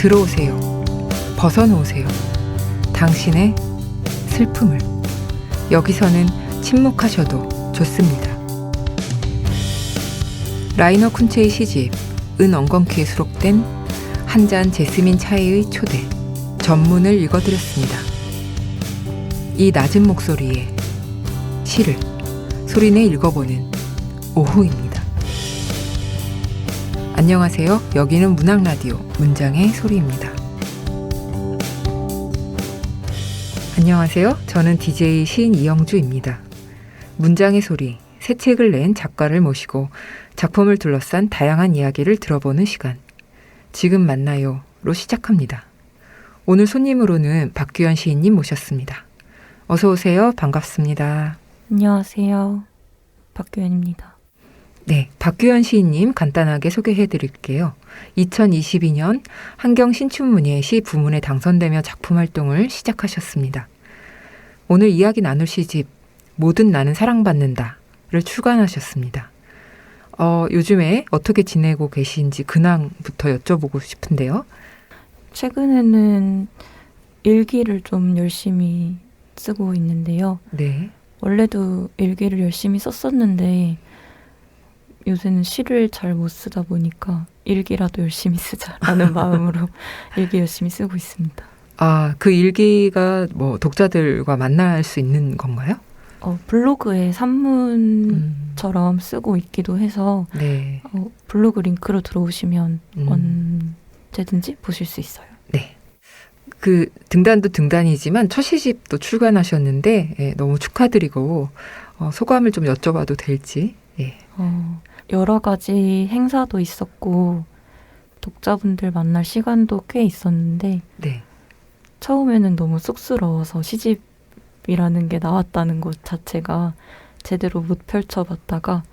들어오세요. 벗어놓으세요. 당신의 슬픔을. 여기서는 침묵하셔도 좋습니다. 라이너 쿤체의 시집 은엉겅퀴에 수록된 한 잔 제스민 차이의 초대, 전문을 읽어드렸습니다. 이 낮은 목소리에 시를 소리내 읽어보는 오후입니다. 안녕하세요. 여기는 문학라디오 문장의 소리입니다. 안녕하세요. 저는 DJ 시인 이영주입니다. 문장의 소리, 새 책을 낸 작가를 모시고 작품을 둘러싼 다양한 이야기를 들어보는 시간. 지금 만나요로 시작합니다. 오늘 손님으로는 박규현 시인님 모셨습니다. 어서 오세요. 반갑습니다. 안녕하세요. 박규현입니다. 네, 박규현 시인님 간단하게 소개해 드릴게요. 2022년 한경 신춘문예 시 부문에 당선되며 작품 활동을 시작하셨습니다. 오늘 이야기 나눌 시집 뭐든 나는 사랑받는다를 출간하셨습니다. 요즘에 어떻게 지내고 계신지 근황부터 여쭤보고 싶은데요. 최근에는 일기를 좀 열심히 쓰고 있는데요. 네. 원래도 일기를 열심히 썼었는데 요새는 시를 잘 못 쓰다 보니까 일기라도 열심히 쓰자라는 마음으로 일기 열심히 쓰고 있습니다. 아, 그 일기가 뭐 독자들과 만날 수 있는 건가요? 블로그에 산문처럼 쓰고 있기도 해서 네. 블로그 링크로 들어오시면 언제든지 보실 수 있어요. 네. 그 등단도 등단이지만 첫 시집도 출간하셨는데 너무 축하드리고 소감을 좀 여쭤봐도 될지. 예. 여러 가지 행사도 있었고 독자분들 만날 시간도 꽤 있었는데 네. 처음에는 너무 쑥스러워서 시집이라는 게 나왔다는 것 자체가 제대로 못 펼쳐봤다가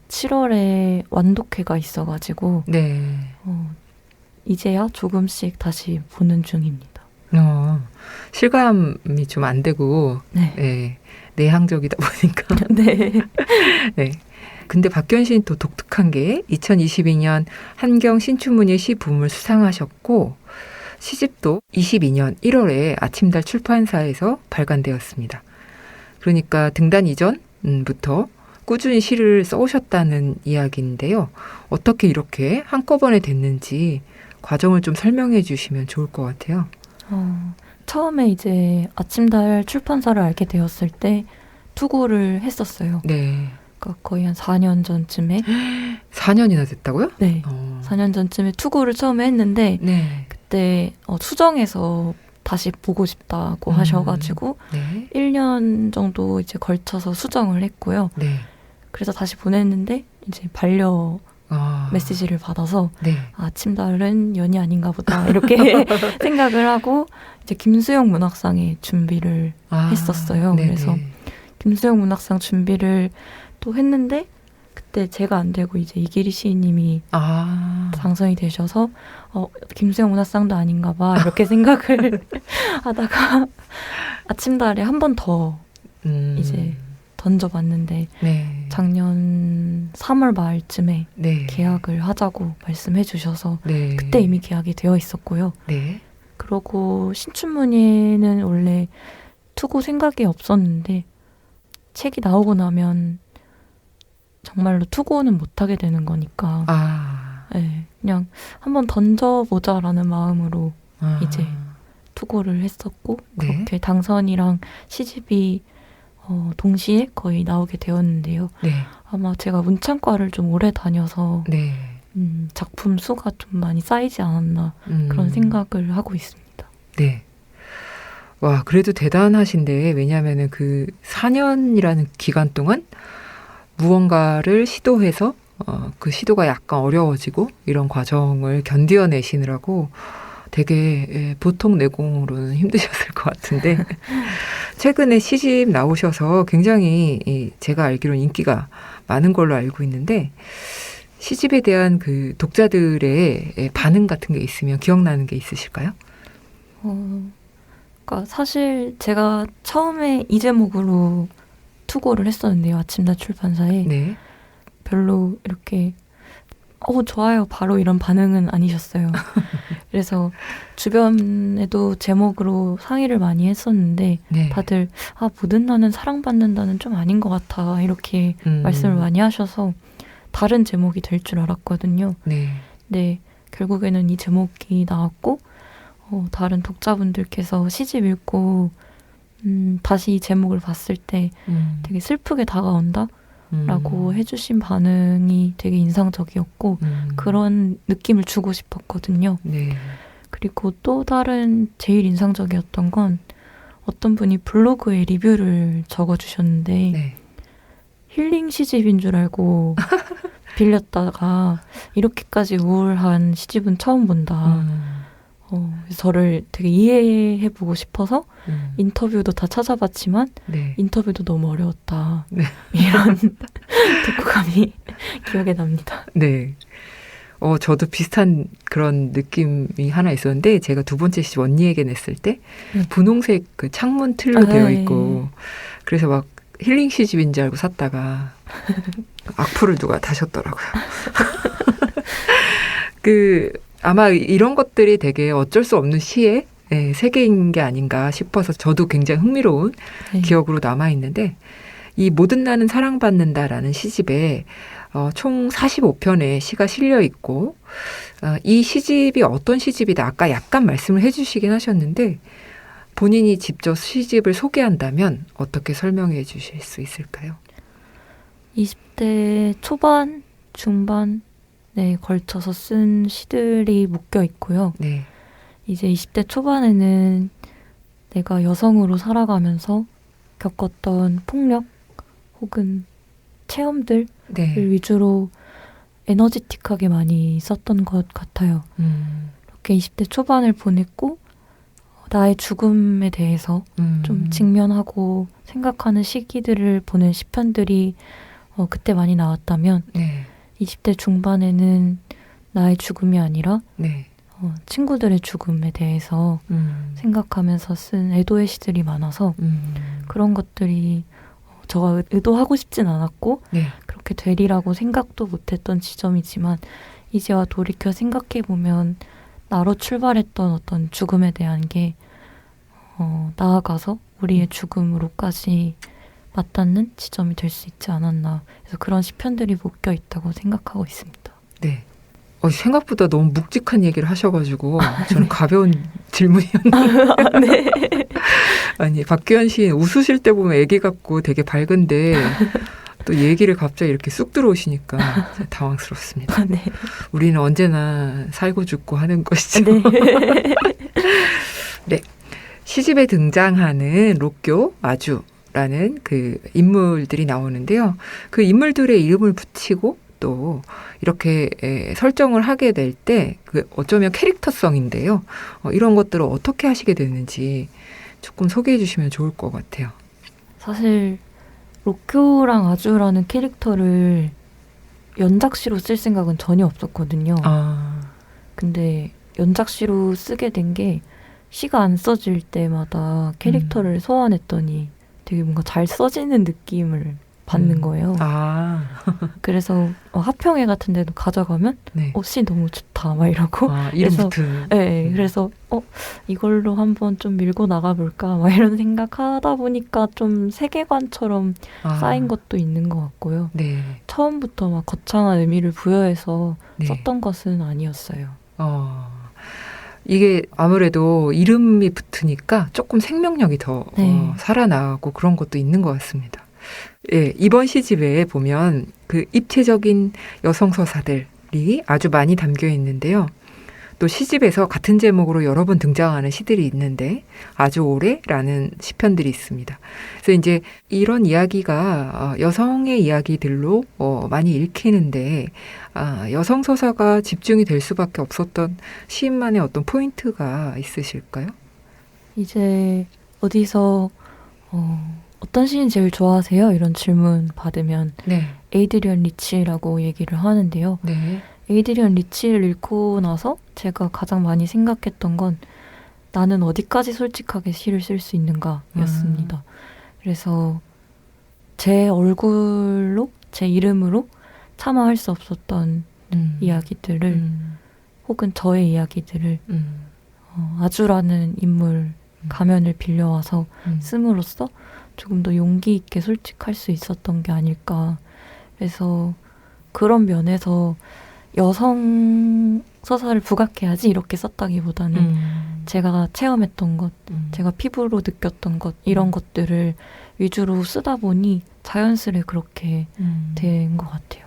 7월에 완독회가 있어가지고 네. 이제야 조금씩 다시 보는 중입니다. 실감이 좀 안 되고 네. 네, 내향적이다 보니까. 네. 네. 근데 박규현 씨는 또 독특한 게 2022년 한경 신춘문예 시 부문을 수상하셨고 시집도 22년 1월에 아침달 출판사에서 발간되었습니다. 그러니까 등단 이전부터 꾸준히 시를 써오셨다는 이야기인데요. 어떻게 이렇게 한꺼번에 됐는지 과정을 좀 설명해 주시면 좋을 것 같아요. 처음에 이제 아침달 출판사를 알게 되었을 때 투고를 했었어요. 네. 그러니까 거의 한 4년 전쯤에. 4년이나 됐다고요? 네. 4년 전쯤에 투고를 처음에 했는데 네. 그때 수정해서 다시 보고 싶다고 하셔가지고 네. 1년 정도 이제 걸쳐서 수정을 했고요. 네. 그래서 다시 보냈는데 이제 반려 메시지를 받아서 네. 아침달은 연이 아닌가 보다 이렇게 생각을 하고 이제 김수영 문학상에 준비를 했었어요. 네네. 그래서 김수영 문학상 준비를 또 했는데 그때 제가 안 되고 이제 이기리 시인님이 당선이 되셔서 김수영 문학상도 아닌가 봐 이렇게 생각을 하다가 아침달에 한 번 더 이제 던져봤는데 네. 작년 3월 말쯤에 네. 계약을 하자고 말씀해 주셔서 네. 그때 이미 계약이 되어 있었고요. 네. 그러고 신춘문예는 원래 투고 생각이 없었는데 책이 나오고 나면 정말로 투고는 못하게 되는 거니까 네, 그냥 한번 던져보자라는 마음으로 이제 투고를 했었고 그렇게 당선이랑 시집이 동시에 거의 나오게 되었는데요. 네. 아마 제가 문창과를 좀 오래 다녀서 네. 작품 수가 좀 많이 쌓이지 않았나 그런 생각을 하고 있습니다. 네. 와, 그래도 대단하신데 왜냐하면은 그 4년이라는 기간 동안 무언가를 시도해서 그 시도가 약간 어려워지고 이런 과정을 견뎌내시느라고 되게 보통 내공으로는 힘드셨을 것 같은데 최근에 시집 나오셔서 굉장히 제가 알기로는 인기가 많은 걸로 알고 있는데 시집에 대한 그 독자들의 반응 같은 게 있으면 기억나는 게 있으실까요? 그러니까 사실 제가 처음에 이 제목으로 투고를 했었는데요. 아침달 출판사에. 네. 별로 이렇게 좋아요. 바로 이런 반응은 아니셨어요. 그래서 주변에도 제목으로 상의를 많이 했었는데 네. 다들 모든 나는 사랑받는다는 좀 아닌 것 같아 이렇게 말씀을 많이 하셔서 다른 제목이 될 줄 알았거든요. 네, 결국에는 이 제목이 나왔고 다른 독자분들께서 시집 읽고 다시 이 제목을 봤을 때 되게 슬프게 다가온다? 라고 해주신 반응이 되게 인상적이었고 그런 느낌을 주고 싶었거든요. 네. 그리고 또 다른 제일 인상적이었던 건 어떤 분이 블로그에 리뷰를 적어주셨는데 네. 힐링 시집인 줄 알고 빌렸다가 이렇게까지 우울한 시집은 처음 본다. 그래서 저를 되게 이해해보고 싶어서 인터뷰도 다 찾아봤지만 네. 인터뷰도 너무 어려웠다. 네. 이런 독후감이 기억에 납니다. 네. 저도 비슷한 그런 느낌이 하나 있었는데 제가 두 번째 시집 언니에게 냈을 때 분홍색 그 창문 틀로 되어 있고 그래서 막 힐링 시집인 줄 알고 샀다가 악플을 누가 다셨더라고요. 아마 이런 것들이 되게 어쩔 수 없는 시의 세계인 게 아닌가 싶어서 저도 굉장히 흥미로운 기억으로 남아있는데 이 모든 나는 사랑받는다라는 시집에 총 45편의 시가 실려 있고 이 시집이 어떤 시집이다 아까 약간 말씀을 해주시긴 하셨는데 본인이 직접 시집을 소개한다면 어떻게 설명해 주실 수 있을까요? 20대 초반, 중반 걸쳐서 쓴 시들이 묶여 있고요. 네. 이제 20대 초반에는 내가 여성으로 살아가면서 겪었던 폭력 혹은 체험들을 위주로 에너지틱하게 많이 썼던 것 같아요. 이렇게 20대 초반을 보냈고 나의 죽음에 대해서 좀 직면하고 생각하는 시기들을 보낸 시편들이 그때 많이 나왔다면 20대 중반에는 나의 죽음이 아니라 친구들의 죽음에 대해서 생각하면서 쓴 애도의 시들이 많아서 그런 것들이 저가 의도하고 싶진 않았고 그렇게 되리라고 생각도 못했던 지점이지만 이제와 돌이켜 생각해보면 나로 출발했던 어떤 죽음에 대한 게 나아가서 우리의 죽음으로까지 맞닿는 지점이 될 수 있지 않았나. 그래서 그런 시편들이 묶여 있다고 생각하고 있습니다. 네. 생각보다 너무 묵직한 얘기를 하셔가지고 저는 가벼운 질문이었는데 네. 아니 박규현 시인 웃으실 때 보면 애기 같고 되게 밝은데 또 얘기를 갑자기 이렇게 쑥 들어오시니까 당황스럽습니다. 네. 우리는 언제나 살고 죽고 하는 것이죠. 네. 네. 시집에 등장하는 록교, 아주라는 그 인물들이 나오는데요. 그 인물들의 이름을 붙이고 또 이렇게 설정을 하게 될 때 그 어쩌면 캐릭터성인데요. 이런 것들을 어떻게 하시게 됐는지 조금 소개해 주시면 좋을 것 같아요. 사실 록교랑 아주라는 캐릭터를 연작시로 쓸 생각은 전혀 없었거든요. 근데 연작시로 쓰게 된 게 시가 안 써질 때마다 캐릭터를 소환했더니 되게 뭔가 잘 써지는 느낌을 받는 거예요. 그래서 하평회 같은 데도 가져가면 시 너무 좋다 막 이러고 이름부터 그래서 이걸로 한번 좀 밀고 나가볼까 막 이런 생각하다 보니까 좀 세계관처럼 쌓인 것도 있는 것 같고요. 처음부터 막 거창한 의미를 부여해서 썼던 것은 아니었어요. 이게 아무래도 이름이 붙으니까 조금 생명력이 더 살아나고 그런 것도 있는 것 같습니다. 이번 시집에 보면 그 입체적인 여성 서사들이 아주 많이 담겨 있는데요. 또 시집에서 같은 제목으로 여러 번 등장하는 시들이 있는데 아주 오래라는 시편들이 있습니다. 그래서 이제 이런 이야기가 여성의 이야기들로 많이 읽히는데 여성 서사가 집중이 될 수밖에 없었던 시인만의 어떤 포인트가 있으실까요? 이제 어디서 어떤 시인 제일 좋아하세요? 이런 질문 받으면 에이드리언 리치라고 얘기를 하는데요. 에이드리언 리치를 읽고 나서 제가 가장 많이 생각했던 건 나는 어디까지 솔직하게 시를 쓸 수 있는가 였습니다. 그래서 제 얼굴로 제 이름으로 차마 할 수 없었던 이야기들을 혹은 저의 이야기들을 아주라는 인물 가면을 빌려와서 씀으로써 조금 더 용기 있게 솔직할 수 있었던 게 아닐까. 그래서 그런 면에서 여성 서사를 부각해야지 이렇게 썼다기보다는 제가 체험했던 것, 제가 피부로 느꼈던 것 이런 것들을 위주로 쓰다 보니 자연스레 그렇게 된 것 같아요.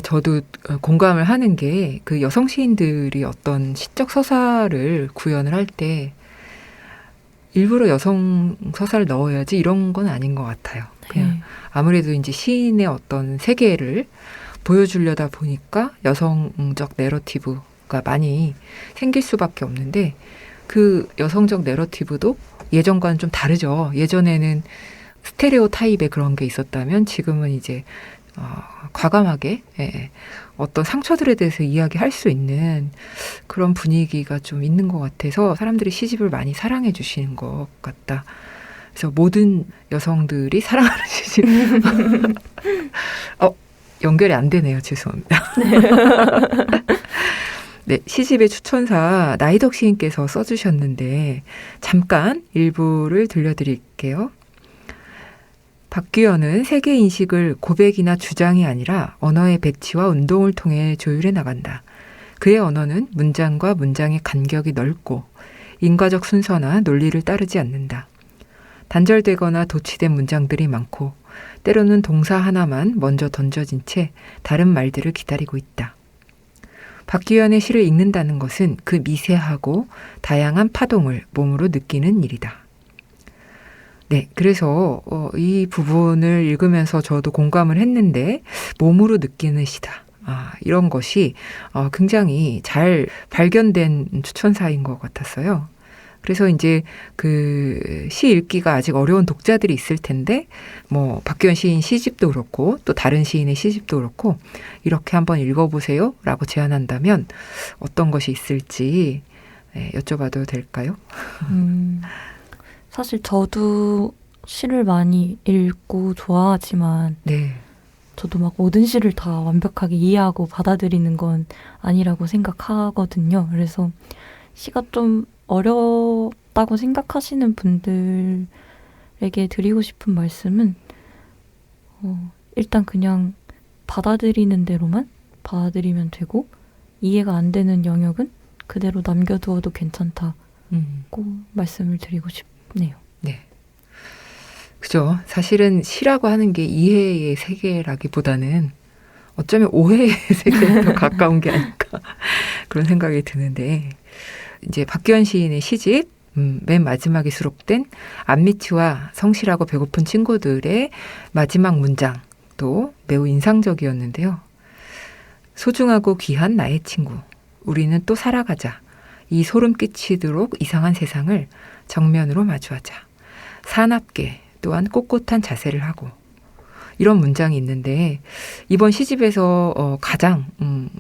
저도 공감을 하는 게 그 여성 시인들이 어떤 시적 서사를 구현을 할 때 일부러 여성 서사를 넣어야지 이런 건 아닌 것 같아요. 그냥 아무래도 이제 시인의 어떤 세계를 보여주려다 보니까 여성적 내러티브가 많이 생길 수밖에 없는데 그 여성적 내러티브도 예전과는 좀 다르죠. 예전에는 스테레오 타입의 그런 게 있었다면 지금은 이제 과감하게 어떤 상처들에 대해서 이야기할 수 있는 그런 분위기가 좀 있는 것 같아서 사람들이 시집을 많이 사랑해 주시는 것 같다. 그래서 모든 여성들이 사랑하는 시집. 연결이 안 되네요. 죄송합니다. 네, 시집의 추천사 나이덕 시인께서 써주셨는데 잠깐 일부를 들려드릴게요. 박규현은 세계 인식을 고백이나 주장이 아니라 언어의 배치와 운동을 통해 조율해 나간다. 그의 언어는 문장과 문장의 간격이 넓고 인과적 순서나 논리를 따르지 않는다. 단절되거나 도치된 문장들이 많고 때로는 동사 하나만 먼저 던져진 채 다른 말들을 기다리고 있다. 박규현의 시를 읽는다는 것은 그 미세하고 다양한 파동을 몸으로 느끼는 일이다. 네, 그래서 이 부분을 읽으면서 저도 공감을 했는데 몸으로 느끼는 시다. 이런 것이 굉장히 잘 발견된 추천사인 것 같았어요. 그래서 이제 그 시 읽기가 아직 어려운 독자들이 있을 텐데 뭐 박규현 시인 시집도 그렇고 또 다른 시인의 시집도 그렇고 이렇게 한번 읽어보세요 라고 제안한다면 어떤 것이 있을지 여쭤봐도 될까요? 사실 저도 시를 많이 읽고 좋아하지만 네. 저도 막 모든 시를 다 완벽하게 이해하고 받아들이는 건 아니라고 생각하거든요. 그래서 시가 좀 어렵다고 생각하시는 분들에게 드리고 싶은 말씀은 일단 그냥 받아들이는 대로만 받아들이면 되고 이해가 안 되는 영역은 그대로 남겨두어도 괜찮다고 말씀을 드리고 싶네요. 네. 그죠. 사실은 시라고 하는 게 이해의 세계라기보다는 어쩌면 오해의 세계에 더 가까운 게 아닐까 그런 생각이 드는데 이제 박규현 시인의 시집 맨 마지막에 수록된 안미치와 성실하고 배고픈 친구들의 마지막 문장도 매우 인상적이었는데요. 소중하고 귀한 나의 친구, 우리는 또 살아가자. 이 소름 끼치도록 이상한 세상을 정면으로 마주하자. 사납게 또한 꼿꼿한 자세를 하고 이런 문장이 있는데 이번 시집에서 가장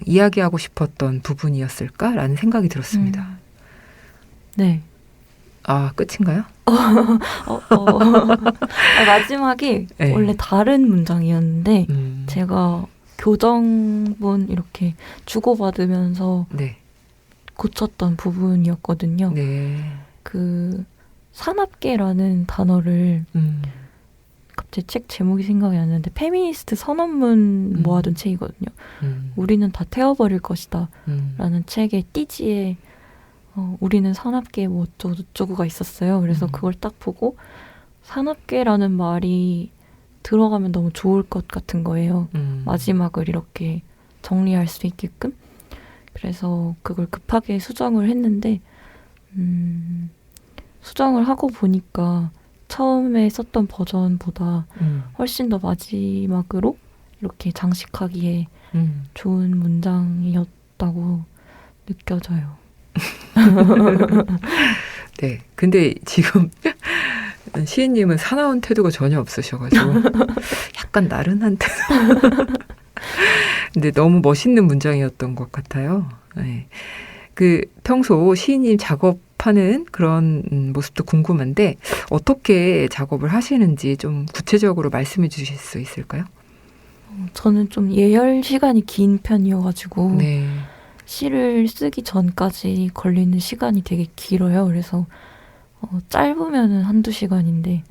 이야기하고 싶었던 부분이었을까라는 생각이 들었습니다. 네. 끝인가요? 마지막이 네. 원래 다른 문장이었는데 제가 교정본 이렇게 주고받으면서 네. 고쳤던 부분이었거든요. 네. 그 사납게라는 단어를 갑자기 책 제목이 생각이 안 나는데 페미니스트 선언문 모아둔 책이거든요. 우리는 다 태워버릴 것이다 라는 책의 띠지에 우리는 사납게 뭐 어쩌고저쩌고가 있었어요. 그래서 그걸 딱 보고 사납게라는 말이 들어가면 너무 좋을 것 같은 거예요. 마지막을 이렇게 정리할 수 있게끔. 그래서 그걸 급하게 수정을 했는데 수정을 하고 보니까 처음에 썼던 버전보다 훨씬 더 마지막으로 이렇게 장식하기에 좋은 문장이었다고 느껴져요. 네. 근데 지금 시인님은 사나운 태도가 전혀 없으셔가지고 약간 나른한 태도. 근데 너무 멋있는 문장이었던 것 같아요. 네. 그 평소 시인님 작업하는 그런 모습도 궁금한데 어떻게 작업을 하시는지 좀 구체적으로 말씀해 주실 수 있을까요? 저는 좀 예열 시간이 긴 편이어가지고 네. 시를 쓰기 전까지 걸리는 시간이 되게 길어요. 그래서 짧으면은 한두 시간인데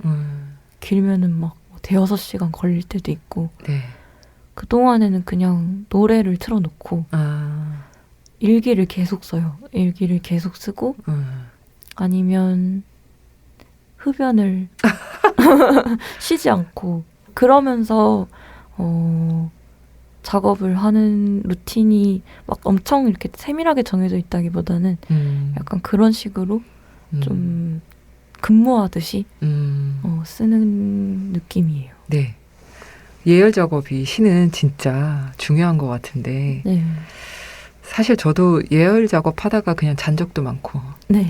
길면은 막 대여섯 시간 걸릴 때도 있고 네. 그동안에는 그냥 노래를 틀어놓고 일기를 계속 써요. 일기를 계속 쓰고 아니면 흡연을 쉬지 않고 그러면서 작업을 하는 루틴이 막 엄청 이렇게 세밀하게 정해져 있다기보다는 약간 그런 식으로 좀 근무하듯이 쓰는 느낌이에요. 네. 예열 작업이 시는 진짜 중요한 것 같은데 네. 사실 저도 예열 작업하다가 그냥 잔 적도 많고 네.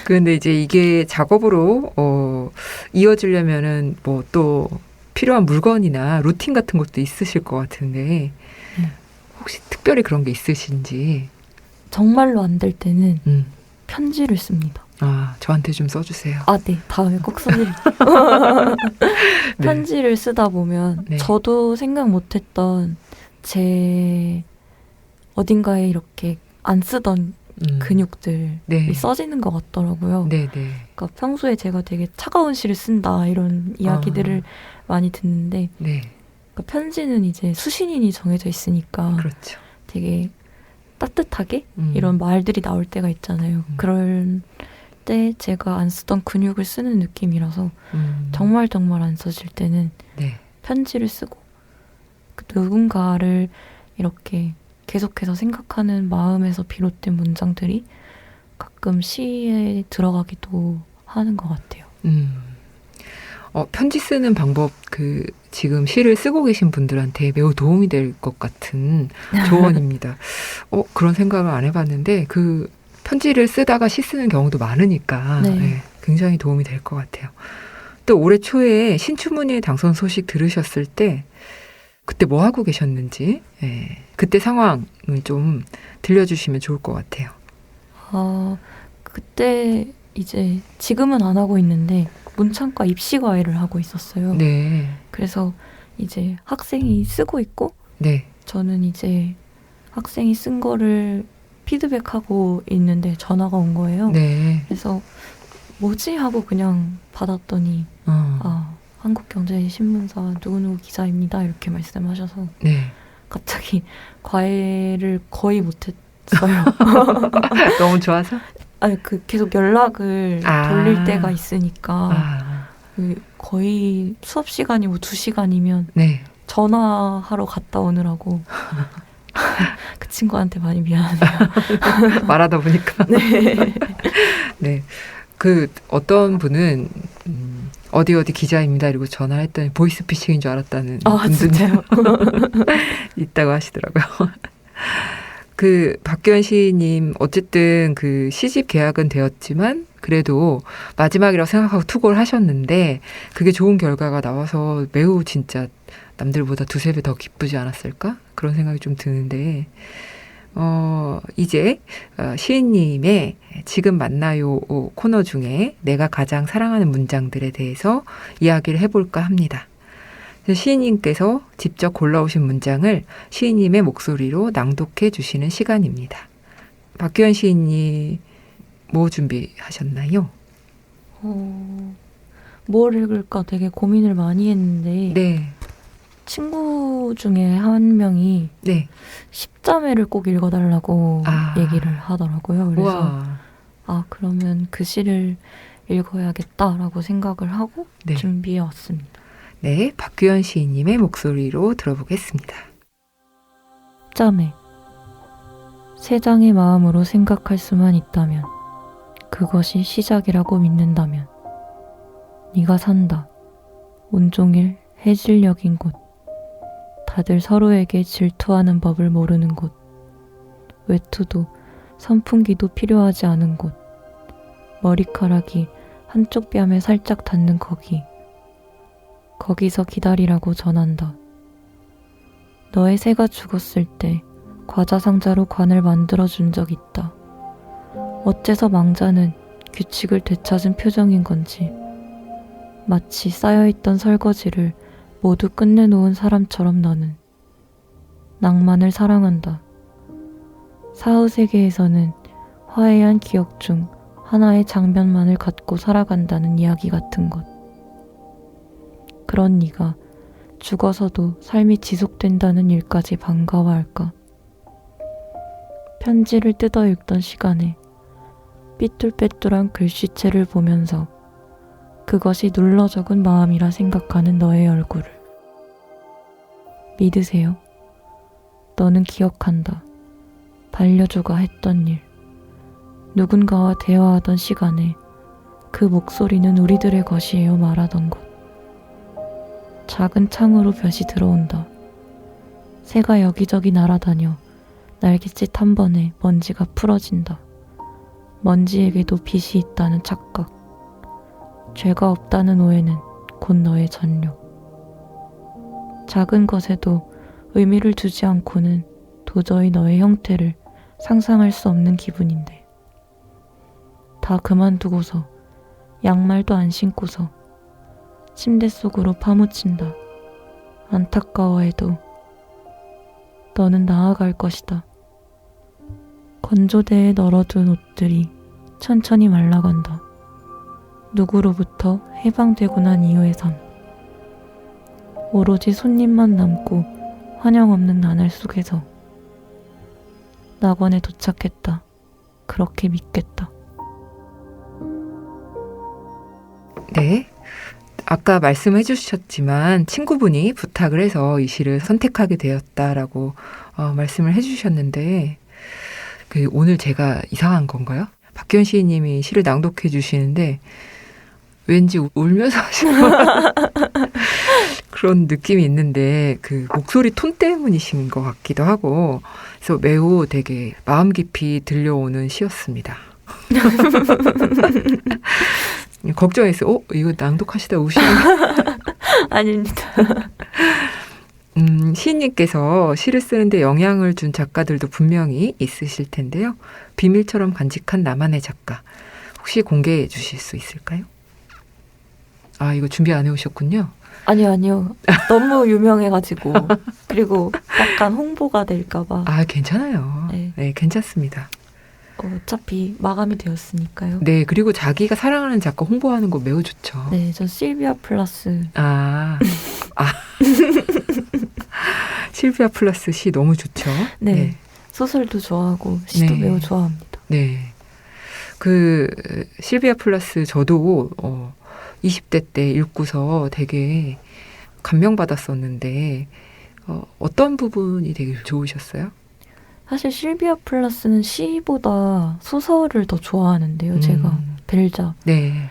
그런데 이제 이게 작업으로 이어지려면은 뭐 또 필요한 물건이나 루틴 같은 것도 있으실 것 같은데 혹시 특별히 그런 게 있으신지. 정말로 안 될 때는 편지를 씁니다. 저한테 좀 써주세요. 네. 다음에 꼭 써드릴게요. 네. 편지를 쓰다 보면 네. 저도 생각 못했던 제 어딘가에 이렇게 안 쓰던 근육들이 네. 써지는 것 같더라고요. 네, 네. 그러니까 평소에 제가 되게 차가운 시를 쓴다 이런 이야기들을 많이 듣는데 네. 그러니까 편지는 이제 수신인이 정해져 있으니까 그렇죠. 되게 따뜻하게 이런 말들이 나올 때가 있잖아요. 그럴 때 제가 안 쓰던 근육을 쓰는 느낌이라서 정말 안 써질 때는 네. 편지를 쓰고 그 누군가를 이렇게 계속해서 생각하는 마음에서 비롯된 문장들이 가끔 시에 들어가기도 하는 것 같아요. 편지 쓰는 방법, 지금 시를 쓰고 계신 분들한테 매우 도움이 될 것 같은 조언입니다. 그런 생각을 안 해봤는데, 편지를 쓰다가 시 쓰는 경우도 많으니까, 네. 네, 굉장히 도움이 될 것 같아요. 또 올해 초에 신춘문예 당선 소식 들으셨을 때, 그때 뭐 하고 계셨는지, 그때 상황을 좀 들려주시면 좋을 것 같아요. 그때 이제 지금은 안 하고 있는데 문창과 입시과외를 하고 있었어요. 네. 그래서 이제 학생이 쓰고 있고 네. 저는 이제 학생이 쓴 거를 피드백하고 있는데 전화가 온 거예요. 네. 그래서 뭐지 하고 그냥 받았더니 한국경제신문사 누구누구 기자입니다 이렇게 말씀하셔서 네. 갑자기 과외를 거의 못했어요. 너무 좋아서? 계속 연락을 돌릴 때가 있으니까 거의 수업 시간이 2시간이면 네. 전화하러 갔다 오느라고 그 친구한테 많이 미안해요. 말하다 보니까. 네. 네. 어떤 분은 어디 기자입니다 이러고 전화를 했더니 보이스피싱인 줄 알았다는 분들이 진짜요? 있다고 하시더라고요. 박규현 시인님 어쨌든 시집 계약은 되었지만 그래도 마지막이라고 생각하고 투고를 하셨는데 그게 좋은 결과가 나와서 매우 진짜 남들보다 2-3배 더 기쁘지 않았을까? 그런 생각이 좀 드는데 이제 시인님의 지금 만나요 코너 중에 내가 가장 사랑하는 문장들에 대해서 이야기를 해볼까 합니다. 시인님께서 직접 골라오신 문장을 시인님의 목소리로 낭독해 주시는 시간입니다. 박규현 시인님 뭐 준비하셨나요? 뭘 읽을까 되게 고민을 많이 했는데 네. 친구 중에 한 명이 네. 10자매를 꼭 읽어달라고 얘기를 하더라고요. 그래서 그러면 그 시를 읽어야겠다라고 생각을 하고 네. 준비해 왔습니다. 네, 박규현 시인님의 목소리로 들어보겠습니다. 10자매. 세장의 마음으로 생각할 수만 있다면, 그것이 시작이라고 믿는다면, 네가 산다. 온종일 해질녘인 곳. 다들 서로에게 질투하는 법을 모르는 곳. 외투도 선풍기도 필요하지 않은 곳. 머리카락이 한쪽 뺨에 살짝 닿는 거기. 거기서 기다리라고 전한다. 너의 새가 죽었을 때 과자 상자로 관을 만들어준 적 있다. 어째서 망자는 규칙을 되찾은 표정인 건지 마치 쌓여있던 설거지를 모두 끝내놓은 사람처럼 너는 낭만을 사랑한다. 사후 세계에서는 화해한 기억 중 하나의 장면만을 갖고 살아간다는 이야기 같은 것. 그런 네가 죽어서도 삶이 지속된다는 일까지 반가워할까? 편지를 뜯어 읽던 시간에 삐뚤빼뚤한 글씨체를 보면서 그것이 눌러 적은 마음이라 생각하는 너의 얼굴을. 믿으세요. 너는 기억한다. 반려조가 했던 일. 누군가와 대화하던 시간에 그 목소리는 우리들의 것이에요 말하던 것. 작은 창으로 볕이 들어온다. 새가 여기저기 날아다녀 날갯짓 한 번에 먼지가 풀어진다. 먼지에게도 빛이 있다는 착각. 죄가 없다는 오해는 곧 너의 전력. 작은 것에도 의미를 두지 않고는 도저히 너의 형태를 상상할 수 없는 기분인데. 다 그만두고서 양말도 안 신고서 침대 속으로 파묻힌다. 안타까워해도 너는 나아갈 것이다. 건조대에 널어둔 옷들이 천천히 말라간다. 누구로부터 해방되고 난 이후의 삶. 오로지 손님만 남고 환영 없는 나날 속에서 낙원에 도착했다. 그렇게 믿겠다. 네. 아까 말씀해 주셨지만 친구분이 부탁을 해서 이 시를 선택하게 되었다라고 말씀을 해 주셨는데 오늘 제가 이상한 건가요? 박기현 시인님이 시를 낭독해 주시는데 왠지 울면서 하시는 그런 느낌이 있는데 그 목소리 톤 때문이신 것 같기도 하고 그래서 매우 되게 마음 깊이 들려오는 시였습니다. 걱정했어요. 이거 낭독하시다 우시는 아닙니다. 시인님께서 시를 쓰는데 영향을 준 작가들도 분명히 있으실 텐데요. 비밀처럼 간직한 나만의 작가. 혹시 공개해 주실 수 있을까요? 아, 이거 준비 안 해오셨군요. 아니요. 너무 유명해가지고. 그리고 약간 홍보가 될까봐. 아, 괜찮아요. 네. 네, 괜찮습니다. 어차피 마감이 되었으니까요. 네, 그리고 자기가 사랑하는 작가 홍보하는 거 매우 좋죠. 네, 저 실비아 플러스. 실비아 플러스 시 너무 좋죠. 네, 네. 소설도 좋아하고 시도 네. 매우 좋아합니다. 네, 그 실비아 플러스 저도 20대 때 읽고서 되게 감명받았었는데 어떤 부분이 되게 좋으셨어요? 사실 실비아 플러스는 시보다 소설을 더 좋아하는데요. 제가 벨자. 네.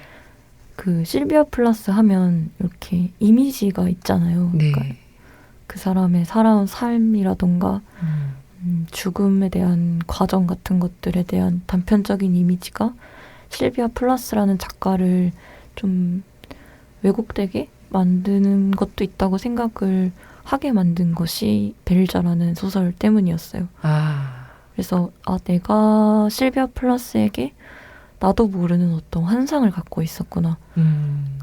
그 실비아 플러스 하면 이렇게 이미지가 있잖아요. 네. 그러니까 그 사람의 살아온 삶이라던가 죽음에 대한 과정 같은 것들에 대한 단편적인 이미지가 실비아 플러스라는 작가를 좀 왜곡되게 만드는 것도 있다고 생각을 하게 만든 것이 벨자라는 소설 때문이었어요. 그래서 내가 실비아 플러스에게 나도 모르는 어떤 환상을 갖고 있었구나.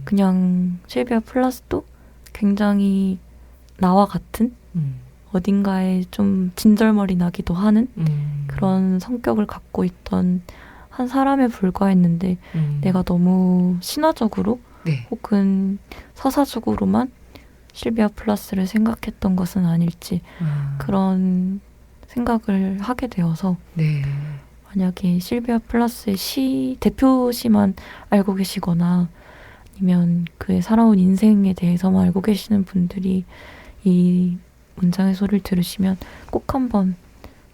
그냥 실비아 플러스도 굉장히 나와 같은 어딘가에 좀 진절머리 나기도 하는 그런 성격을 갖고 있던 한 사람에 불과했는데 내가 너무 신화적으로 네. 혹은 서사적으로만 실비아 플러스를 생각했던 것은 아닐지 그런 생각을 하게 되어서 네. 만약에 실비아 플러스의 시 대표시만 알고 계시거나 아니면 그의 살아온 인생에 대해서만 알고 계시는 분들이 이 문장의 소리를 들으시면 꼭 한번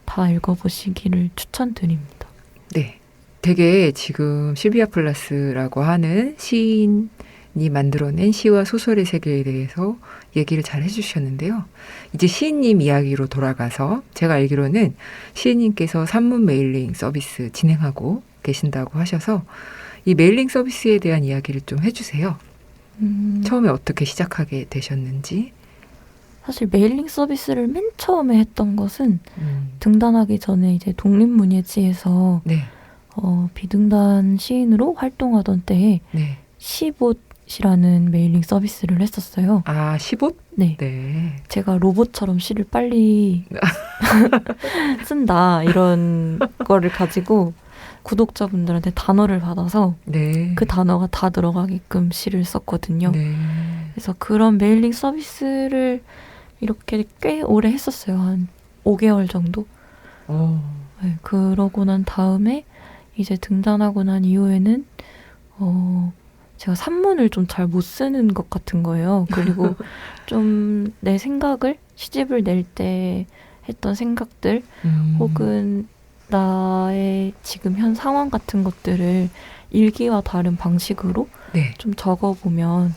다 읽어보시기를 추천드립니다. 네. 되게 지금 실비아 플러스라고 하는 시인이 만들어낸 시와 소설의 세계에 대해서 얘기를 잘 해주셨는데요. 이제 시인님 이야기로 돌아가서 제가 알기로는 시인님께서 산문 메일링 서비스 진행하고 계신다고 하셔서 이 메일링 서비스에 대한 이야기를 좀 해주세요. 처음에 어떻게 시작하게 되셨는지. 사실 메일링 서비스를 맨 처음에 했던 것은 등단하기 전에 이제 독립문예지에서 네. 비등단 시인으로 활동하던 때에 네. 시봇이라는 메일링 서비스를 했었어요. 아, 시봇? 네. 네. 제가 로봇처럼 시를 빨리 쓴다 이런 거를 가지고 구독자분들한테 단어를 받아서 네. 그 단어가 다 들어가게끔 시를 썼거든요. 네. 그래서 그런 메일링 서비스를 이렇게 꽤 오래 했었어요. 한 5개월 정도? 네, 그러고 난 다음에 이제 등단하고 난 이후에는 제가 산문을 좀 잘 못 쓰는 것 같은 거예요. 그리고 좀 내 생각을 시집을 낼 때 했던 생각들 혹은 나의 지금 현 상황 같은 것들을 일기와 다른 방식으로 네. 좀 적어보면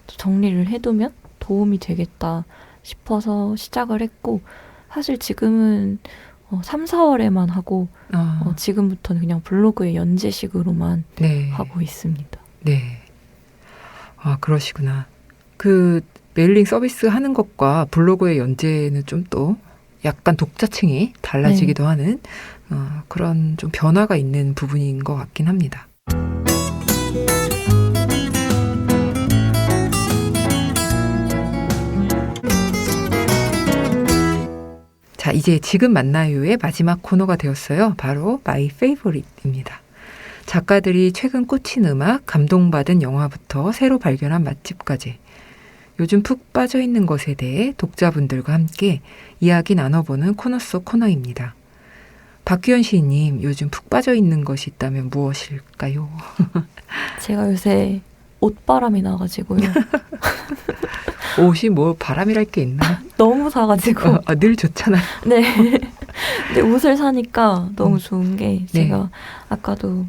정리를 해두면 도움이 되겠다 싶어서 시작을 했고 사실 지금은 3, 4월에만 하고 지금부터는 그냥 블로그의 연재식으로만 네. 하고 있습니다. 네. 아, 그러시구나. 그 메일링 서비스 하는 것과 블로그의 연재는 좀 또 약간 독자층이 달라지기도 하는 그런 좀 변화가 있는 부분인 것 같긴 합니다. 자, 이제 지금 만나요의 마지막 코너가 되었어요. 바로 My Favorite입니다. 작가들이 최근 꽂힌 음악, 감동받은 영화부터 새로 발견한 맛집까지 요즘 푹 빠져있는 것에 대해 독자분들과 함께 이야기 나눠보는 코너 속 코너입니다. 박규현 시인님, 요즘 푹 빠져있는 것이 있다면 무엇일까요? 제가 요새 옷바람이 나가지고요. 옷이 뭐 바람이랄 게 있나? 너무 사가지고. 늘 좋잖아요. 네. 근데 옷을 사니까 너무 좋은 게 제가 아까도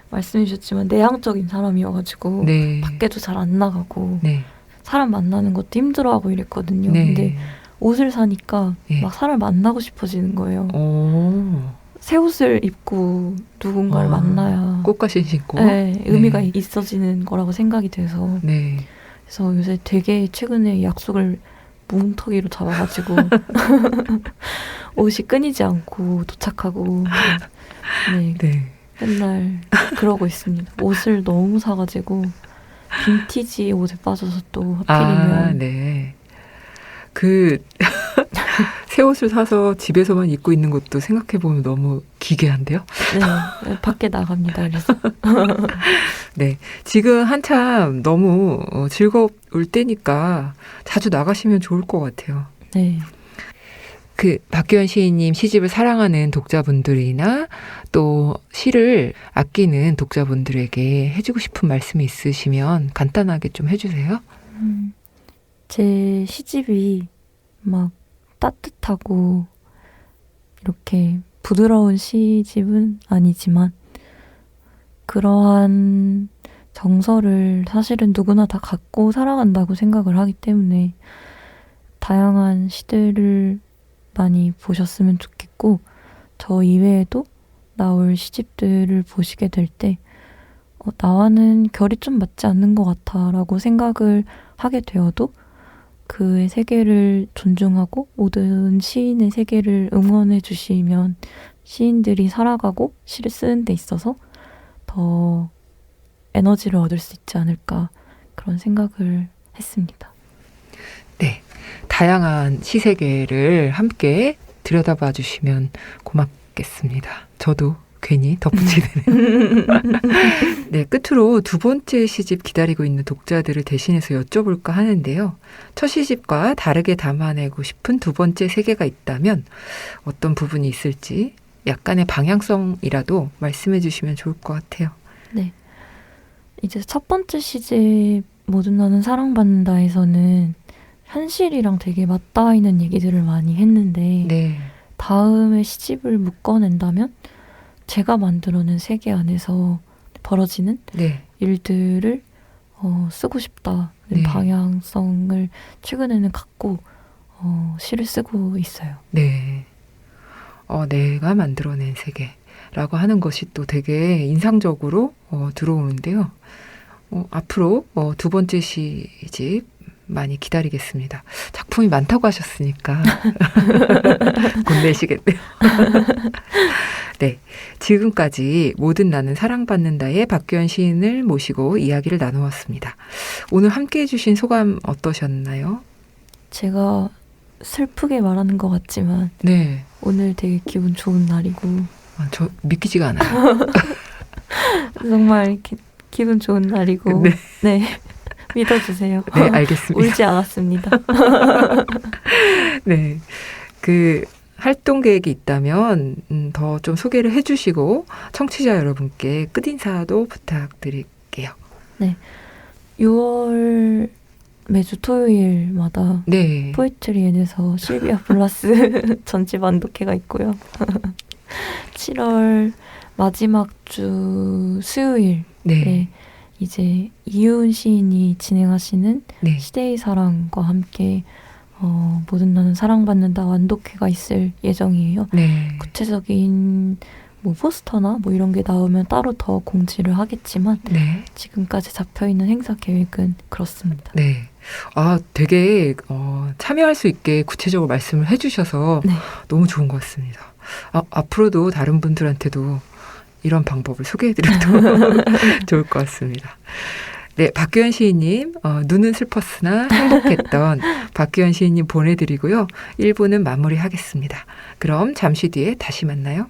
말씀해 주셨지만 내향적인 사람이어가지고 네. 밖에도 잘 안 나가고 네. 사람 만나는 것도 힘들어하고 이랬거든요. 네. 근데 옷을 사니까 네. 막 사람 만나고 싶어지는 거예요. 오. 새 옷을 입고 누군가를 만나야 꽃가신 신고. 네, 의미가 있어지는 거라고 생각이 돼서 네. 그래서 요새 되게 최근에 약속을 뭉텅이로 잡아가지고 옷이 끊이지 않고 도착하고 네. 맨날 그러고 있습니다. 옷을 너무 사가지고 빈티지 옷에 빠져서 또 하필이면 네. 새 옷을 사서 집에서만 입고 있는 것도 생각해보면 너무 기괴한데요? 네, 밖에 나갑니다. 그래서 네, 지금 한참 너무 즐거울 때니까 자주 나가시면 좋을 것 같아요. 네. 박규현 시인님 시집을 사랑하는 독자분들이나 또 시를 아끼는 독자분들에게 해주고 싶은 말씀이 있으시면 간단하게 좀 해주세요. 제 시집이 막 따뜻하고 이렇게 부드러운 시집은 아니지만 그러한 정서를 사실은 누구나 다 갖고 살아간다고 생각을 하기 때문에 다양한 시들을 많이 보셨으면 좋겠고 저 이외에도 나올 시집들을 보시게 될 때 나와는 결이 좀 맞지 않는 것 같아 라고 생각을 하게 되어도 그의 세계를 존중하고 모든 시인의 세계를 응원해 주시면 시인들이 살아가고 시를 쓰는 데 있어서 더 에너지를 얻을 수 있지 않을까 그런 생각을 했습니다. 네, 다양한 시세계를 함께 들여다봐 주시면 고맙겠습니다. 저도 괜히 덧붙이네요. 네, 끝으로 두 번째 시집 기다리고 있는 독자들을 대신해서 여쭤볼까 하는데요. 첫 시집과 다르게 담아내고 싶은 두 번째 세계가 있다면 어떤 부분이 있을지 약간의 방향성이라도 말씀해 주시면 좋을 것 같아요. 네, 이제 첫 번째 시집 모든 나는 사랑받는다에서는 현실이랑 되게 맞닿아 있는 얘기들을 많이 했는데 네. 다음에 시집을 묶어낸다면 제가 만들어낸 세계 안에서 벌어지는 일들을 쓰고 싶다는 방향성을 최근에는 갖고 시를 쓰고 있어요. 네. 내가 만들어낸 세계라고 하는 것이 또 되게 인상적으로 들어오는데요. 앞으로 두 번째 시집 많이 기다리겠습니다. 작품이 많다고 하셨으니까 곧 내시겠네요. 네, 지금까지 모든 나는 사랑받는다의 박규현 시인을 모시고 이야기를 나누었습니다. 오늘 함께해 주신 소감 어떠셨나요? 제가 슬프게 말하는 것 같지만 네, 오늘 되게 기분 좋은 날이고 저 믿기지가 않아요. 정말 기분 좋은 날이고 네. 네. 믿어주세요. 네, 알겠습니다. 울지 않았습니다. 네, 그 활동 계획이 있다면 더 좀 소개를 해주시고 청취자 여러분께 끝인사도 부탁드릴게요. 네, 6월 매주 토요일마다 네, 포에트리엔에서 실비아 블라스 전집 완독회가 있고요. 7월 마지막 주 수요일 네, 이제 이유은 시인이 진행하시는 네, 시대의 사랑과 함께 모든 나는 사랑받는다 완독회가 있을 예정이에요. 네. 구체적인 뭐 포스터나 뭐 이런 게 나오면 따로 더 공지를 하겠지만 네. 지금까지 잡혀있는 행사 계획은 그렇습니다. 네. 아, 되게 참여할 수 있게 구체적으로 말씀을 해주셔서 네. 너무 좋은 것 같습니다. 앞으로도 다른 분들한테도 이런 방법을 소개해드려도 좋을 것 같습니다. 네, 박규현 시인님, 눈은 슬펐으나 행복했던 박규현 시인님 보내드리고요. 1부는 마무리하겠습니다. 그럼 잠시 뒤에 다시 만나요.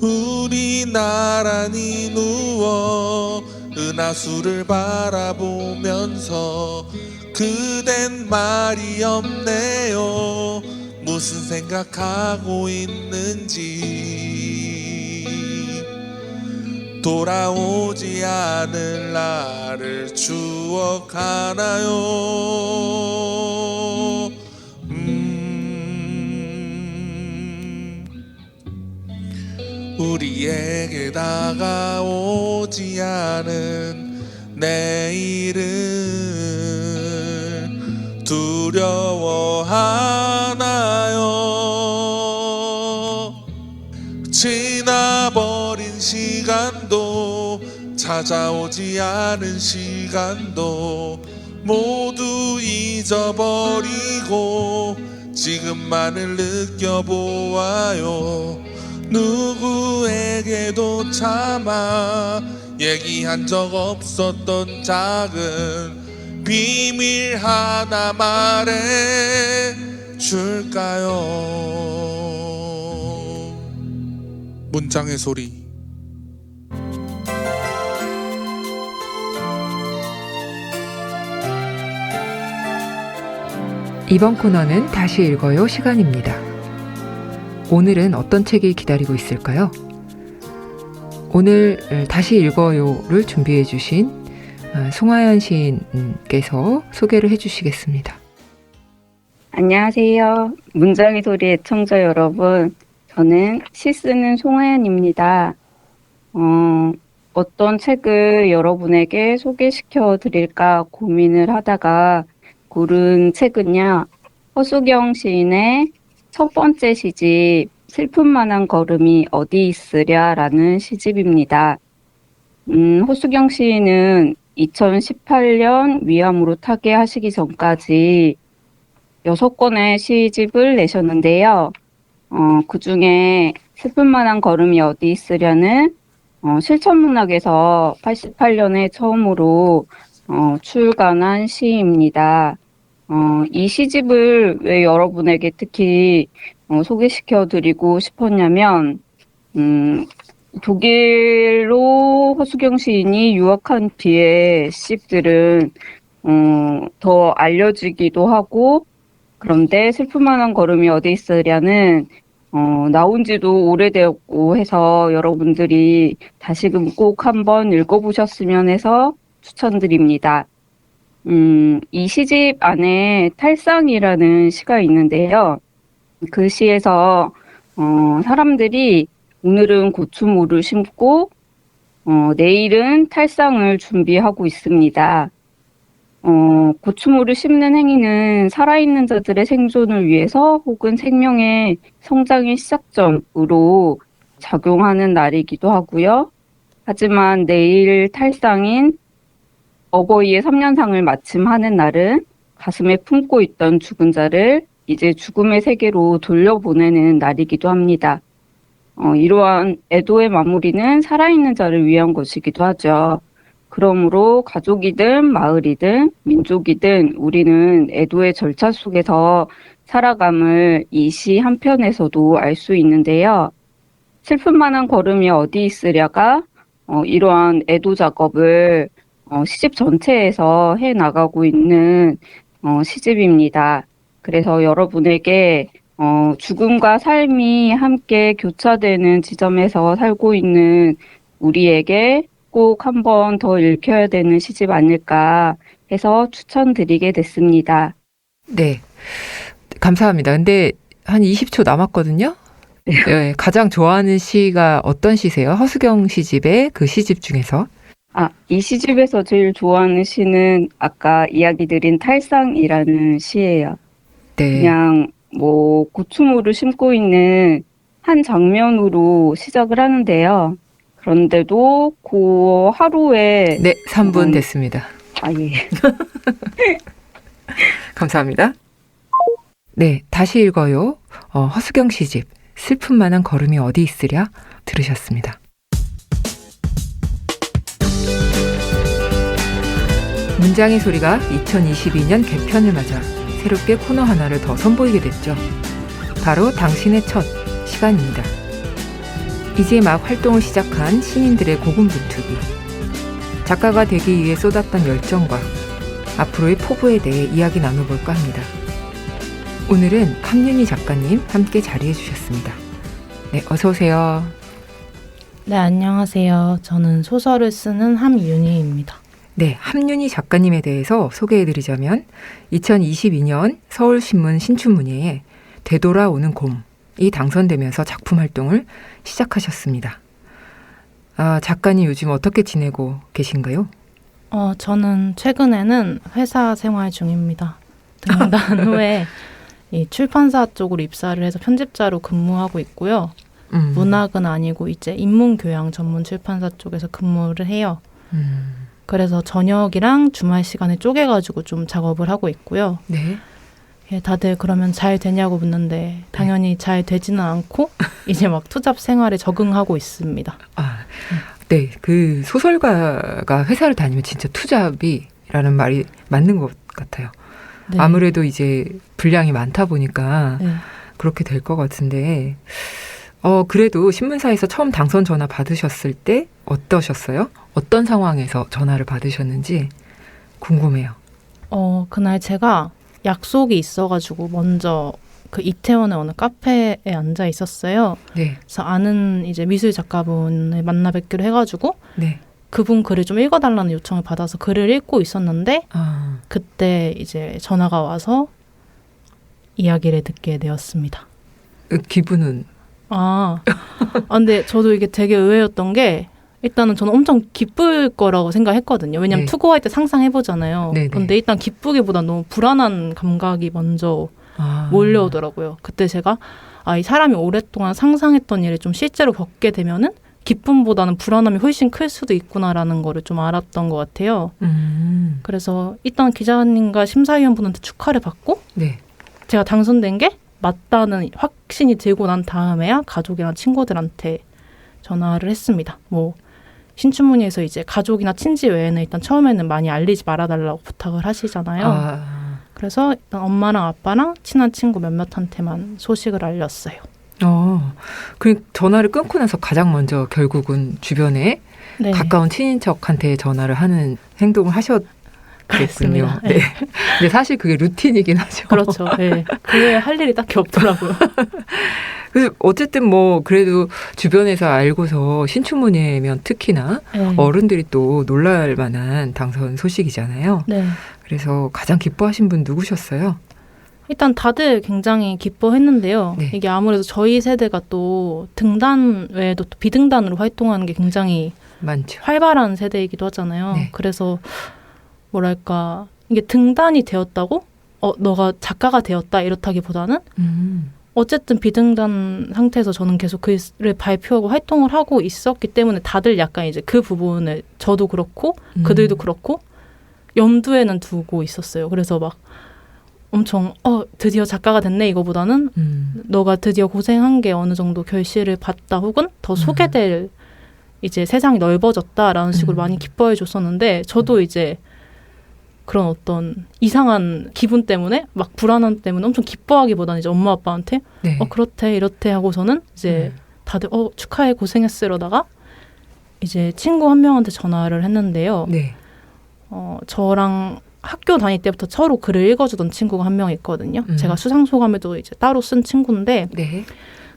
우리 나란히 누워 은하수를 바라보면서 그댄 말이 없네요. 무슨 생각하고 있는지 돌아오지 않을 나를 추억하나요? 우리에게 다가오지 않은 내일을 두려워하나요? 지나버린 시간도 찾아오지 않은 시간도 모두 잊어버리고 지금만을 느껴보아요. 누구에게도 차마 얘기한 적 없었던 작은 비밀 하나 말해 줄까요? 문장의 소리. 이번 코너는 다시 읽어요 시간입니다. 오늘은 어떤 책이 기다리고 있을까요? 오늘 다시 읽어요를 준비해 주신 송하연 시인께서 소개를 해주시겠습니다. 안녕하세요. 문장의 소리 애청자 여러분. 저는 시 쓰는 송하연입니다. 어떤 책을 여러분에게 소개시켜 드릴까 고민을 하다가 고른 책은요. 허수경 시인의 첫 번째 시집 슬픔만한 걸음이 어디 있으랴라는 시집입니다. 허수경 시인은 2018년 위암으로 타계하시기 전까지 6권의 시집을 내셨는데요. 그 중에 슬픔만한 걸음이 어디 있으랴는 실천문학에서 88년에 처음으로 출간한 시입니다. 이 시집을 왜 여러분에게 특히 소개시켜드리고 싶었냐면 독일로 허수경 시인이 유학한 뒤에 시집들은 더 알려지기도 하고 그런데 슬픔만한 걸음이 어디 있으랴는 나온 지도 오래되었고 해서 여러분들이 다시금 꼭 한번 읽어보셨으면 해서 추천드립니다. 이 시집 안에 탈상이라는 시가 있는데요. 그 시에서 사람들이 오늘은 고추모를 심고 내일은 탈상을 준비하고 있습니다. 고추모를 심는 행위는 살아있는 자들의 생존을 위해서 혹은 생명의 성장의 시작점으로 작용하는 날이기도 하고요. 하지만 내일 탈상인 어버이의 3년상을 마침하는 날은 가슴에 품고 있던 죽은 자를 이제 죽음의 세계로 돌려보내는 날이기도 합니다. 이러한 애도의 마무리는 살아있는 자를 위한 것이기도 하죠. 그러므로 가족이든 마을이든 민족이든 우리는 애도의 절차 속에서 살아감을 이 시 한편에서도 알 수 있는데요. 슬픈 만한 걸음이 어디 있으랴가 이러한 애도 작업을 시집 전체에서 해 나가고 있는 시집입니다. 그래서 여러분에게 죽음과 삶이 함께 교차되는 지점에서 살고 있는 우리에게 꼭 한 번 더 읽혀야 되는 시집 아닐까 해서 추천드리게 됐습니다. 네. 감사합니다. 근데 한 20초 남았거든요. 네, 가장 좋아하는 시가 어떤 시세요? 허수경 시집의 그 시집 중에서? 이 시집에서 제일 좋아하는 시는 아까 이야기 드린 탈상이라는 시예요. 네. 그냥 고추모를 심고 있는 한 장면으로 시작을 하는데요. 그런데도 그 하루에 네, 3분 됐습니다. 예. 감사합니다. 네, 다시 읽어요. 허수경 시집 슬픈 만한 걸음이 어디 있으랴 들으셨습니다. 문장의 소리가 2022년 개편을 맞아 새롭게 코너 하나를 더 선보이게 됐죠. 바로 당신의 첫 시간입니다. 이제 막 활동을 시작한 신인들의 고군분투기, 작가가 되기 위해 쏟았던 열정과 앞으로의 포부에 대해 이야기 나눠볼까 합니다. 오늘은 함윤희 작가님 함께 자리해 주셨습니다. 네, 어서 오세요. 네, 안녕하세요. 저는 소설을 쓰는 함윤희입니다. 네, 함윤희 작가님에 대해서 소개해드리자면 2022년 서울신문 신춘문예에 되돌아오는 곰이 당선되면서 작품 활동을 시작하셨습니다. 작가님 요즘 어떻게 지내고 계신가요? 저는 최근에는 회사 생활 중입니다. 등단 후에 이 출판사 쪽으로 입사를 해서 편집자로 근무하고 있고요. 문학은 아니고 이제 인문교양 전문 출판사 쪽에서 근무를 해요. 그래서 저녁이랑 주말 시간에 쪼개가지고 좀 작업을 하고 있고요. 네. 예, 다들 그러면 잘 되냐고 묻는데 당연히 잘 되지는 않고 이제 막 투잡 생활에 적응하고 있습니다. 네. 그 소설가가 회사를 다니면 진짜 투잡이라는 말이 맞는 것 같아요. 네. 아무래도 이제 분량이 많다 보니까 네. 그렇게 될 것 같은데 그래도 신문사에서 처음 당선 전화 받으셨을 때 어떠셨어요? 어떤 상황에서 전화를 받으셨는지 궁금해요. 그날 제가 약속이 있어가지고 먼저 그 이태원의 어느 카페에 앉아 있었어요. 네. 그래서 아는 이제 미술 작가분을 만나 뵙기로 해가지고 네. 그분 글을 좀 읽어달라는 요청을 받아서 글을 읽고 있었는데 그때 이제 전화가 와서 이야기를 듣게 되었습니다. 기분은? 근데 저도 이게 되게 의외였던 게 일단은 저는 엄청 기쁠 거라고 생각했거든요. 왜냐면 네. 투고할 때 상상해보잖아요. 네네. 근데 일단 기쁘기보다 너무 불안한 감각이 먼저 몰려오더라고요. 그때 제가 이 사람이 오랫동안 상상했던 일을 좀 실제로 겪게 되면은 기쁨보다는 불안함이 훨씬 클 수도 있구나라는 거를 좀 알았던 것 같아요. 그래서 일단 기자님과 심사위원분한테 축하를 받고 네. 제가 당선된 게 맞다는 확신이 들고 난 다음에야 가족이랑 친구들한테 전화를 했습니다. 신춘문예에서 이제 가족이나 친지 외에는 일단 처음에는 많이 알리지 말아달라고 부탁을 하시잖아요. 그래서 일단 엄마랑 아빠랑 친한 친구 몇몇한테만 소식을 알렸어요. 그 전화를 끊고 나서 가장 먼저 결국은 주변에 네. 가까운 친인척한테 전화를 하는 행동을 하셨겠군요. 그렇습니다. 네. 근데 사실 그게 루틴이긴 하죠. 그렇죠. 네. 그 외에 할 일이 딱히 없더라고요. 그래서 어쨌든 그래도 주변에서 알고서 신춘문예면 특히나 네. 어른들이 또 놀랄 만한 당선 소식이잖아요. 네. 그래서 가장 기뻐하신 분 누구셨어요? 일단 다들 굉장히 기뻐했는데요. 네. 이게 아무래도 저희 세대가 또 등단 외에도 또 비등단으로 활동하는 게 굉장히 많죠. 활발한 세대이기도 하잖아요. 네. 그래서 뭐랄까 이게 등단이 되었다고 너가 작가가 되었다 이렇다기보다는 어쨌든 비등단 상태에서 저는 계속 글을 발표하고 활동을 하고 있었기 때문에 다들 약간 이제 그 부분을 저도 그렇고 그들도 그렇고 염두에는 두고 있었어요. 그래서 막 엄청 드디어 작가가 됐네 이거보다는 너가 드디어 고생한 게 어느 정도 결실을 봤다 혹은 더 소개될 이제 세상이 넓어졌다라는 식으로 많이 기뻐해 줬었는데 저도 이제 그런 어떤 이상한 기분 때문에 막 불안함 때문에 엄청 기뻐하기보다는 이제 엄마 아빠한테 네. 그렇대 이렇대 하고서는 이제 다들 축하해 고생했어 이러다가 이제 친구 한 명한테 전화를 했는데요. 네. 저랑 학교 다닐 때부터 서로 글을 읽어주던 친구가 한 명 있거든요. 제가 수상소감에도 이제 따로 쓴 친구인데 네.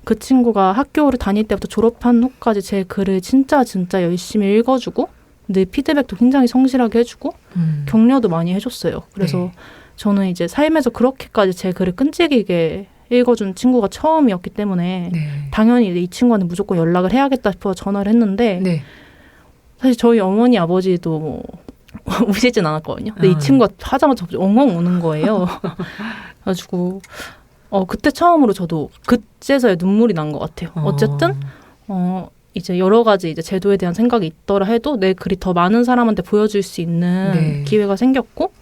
그 친구가 학교를 다닐 때부터 졸업한 후까지 제 글을 진짜 열심히 읽어주고 늘 피드백도 굉장히 성실하게 해주고 격려도 많이 해줬어요. 그래서 네. 저는 이제 삶에서 그렇게까지 제 글을 끈질기게 읽어준 친구가 처음이었기 때문에 네. 당연히 이 친구한테 무조건 연락을 해야겠다 싶어 전화를 했는데 네. 사실 저희 어머니 아버지도 뭐 우시진 않았거든요. 근데 이 친구가 하자마자 엉엉 우는 거예요. 그래가지고 그때 처음으로 저도 그제서야 눈물이 난 것 같아요. 어쨌든 이제 여러 가지 이제 제도에 대한 생각이 있더라 해도 내 글이 더 많은 사람한테 보여줄 수 있는 네. 기회가 생겼고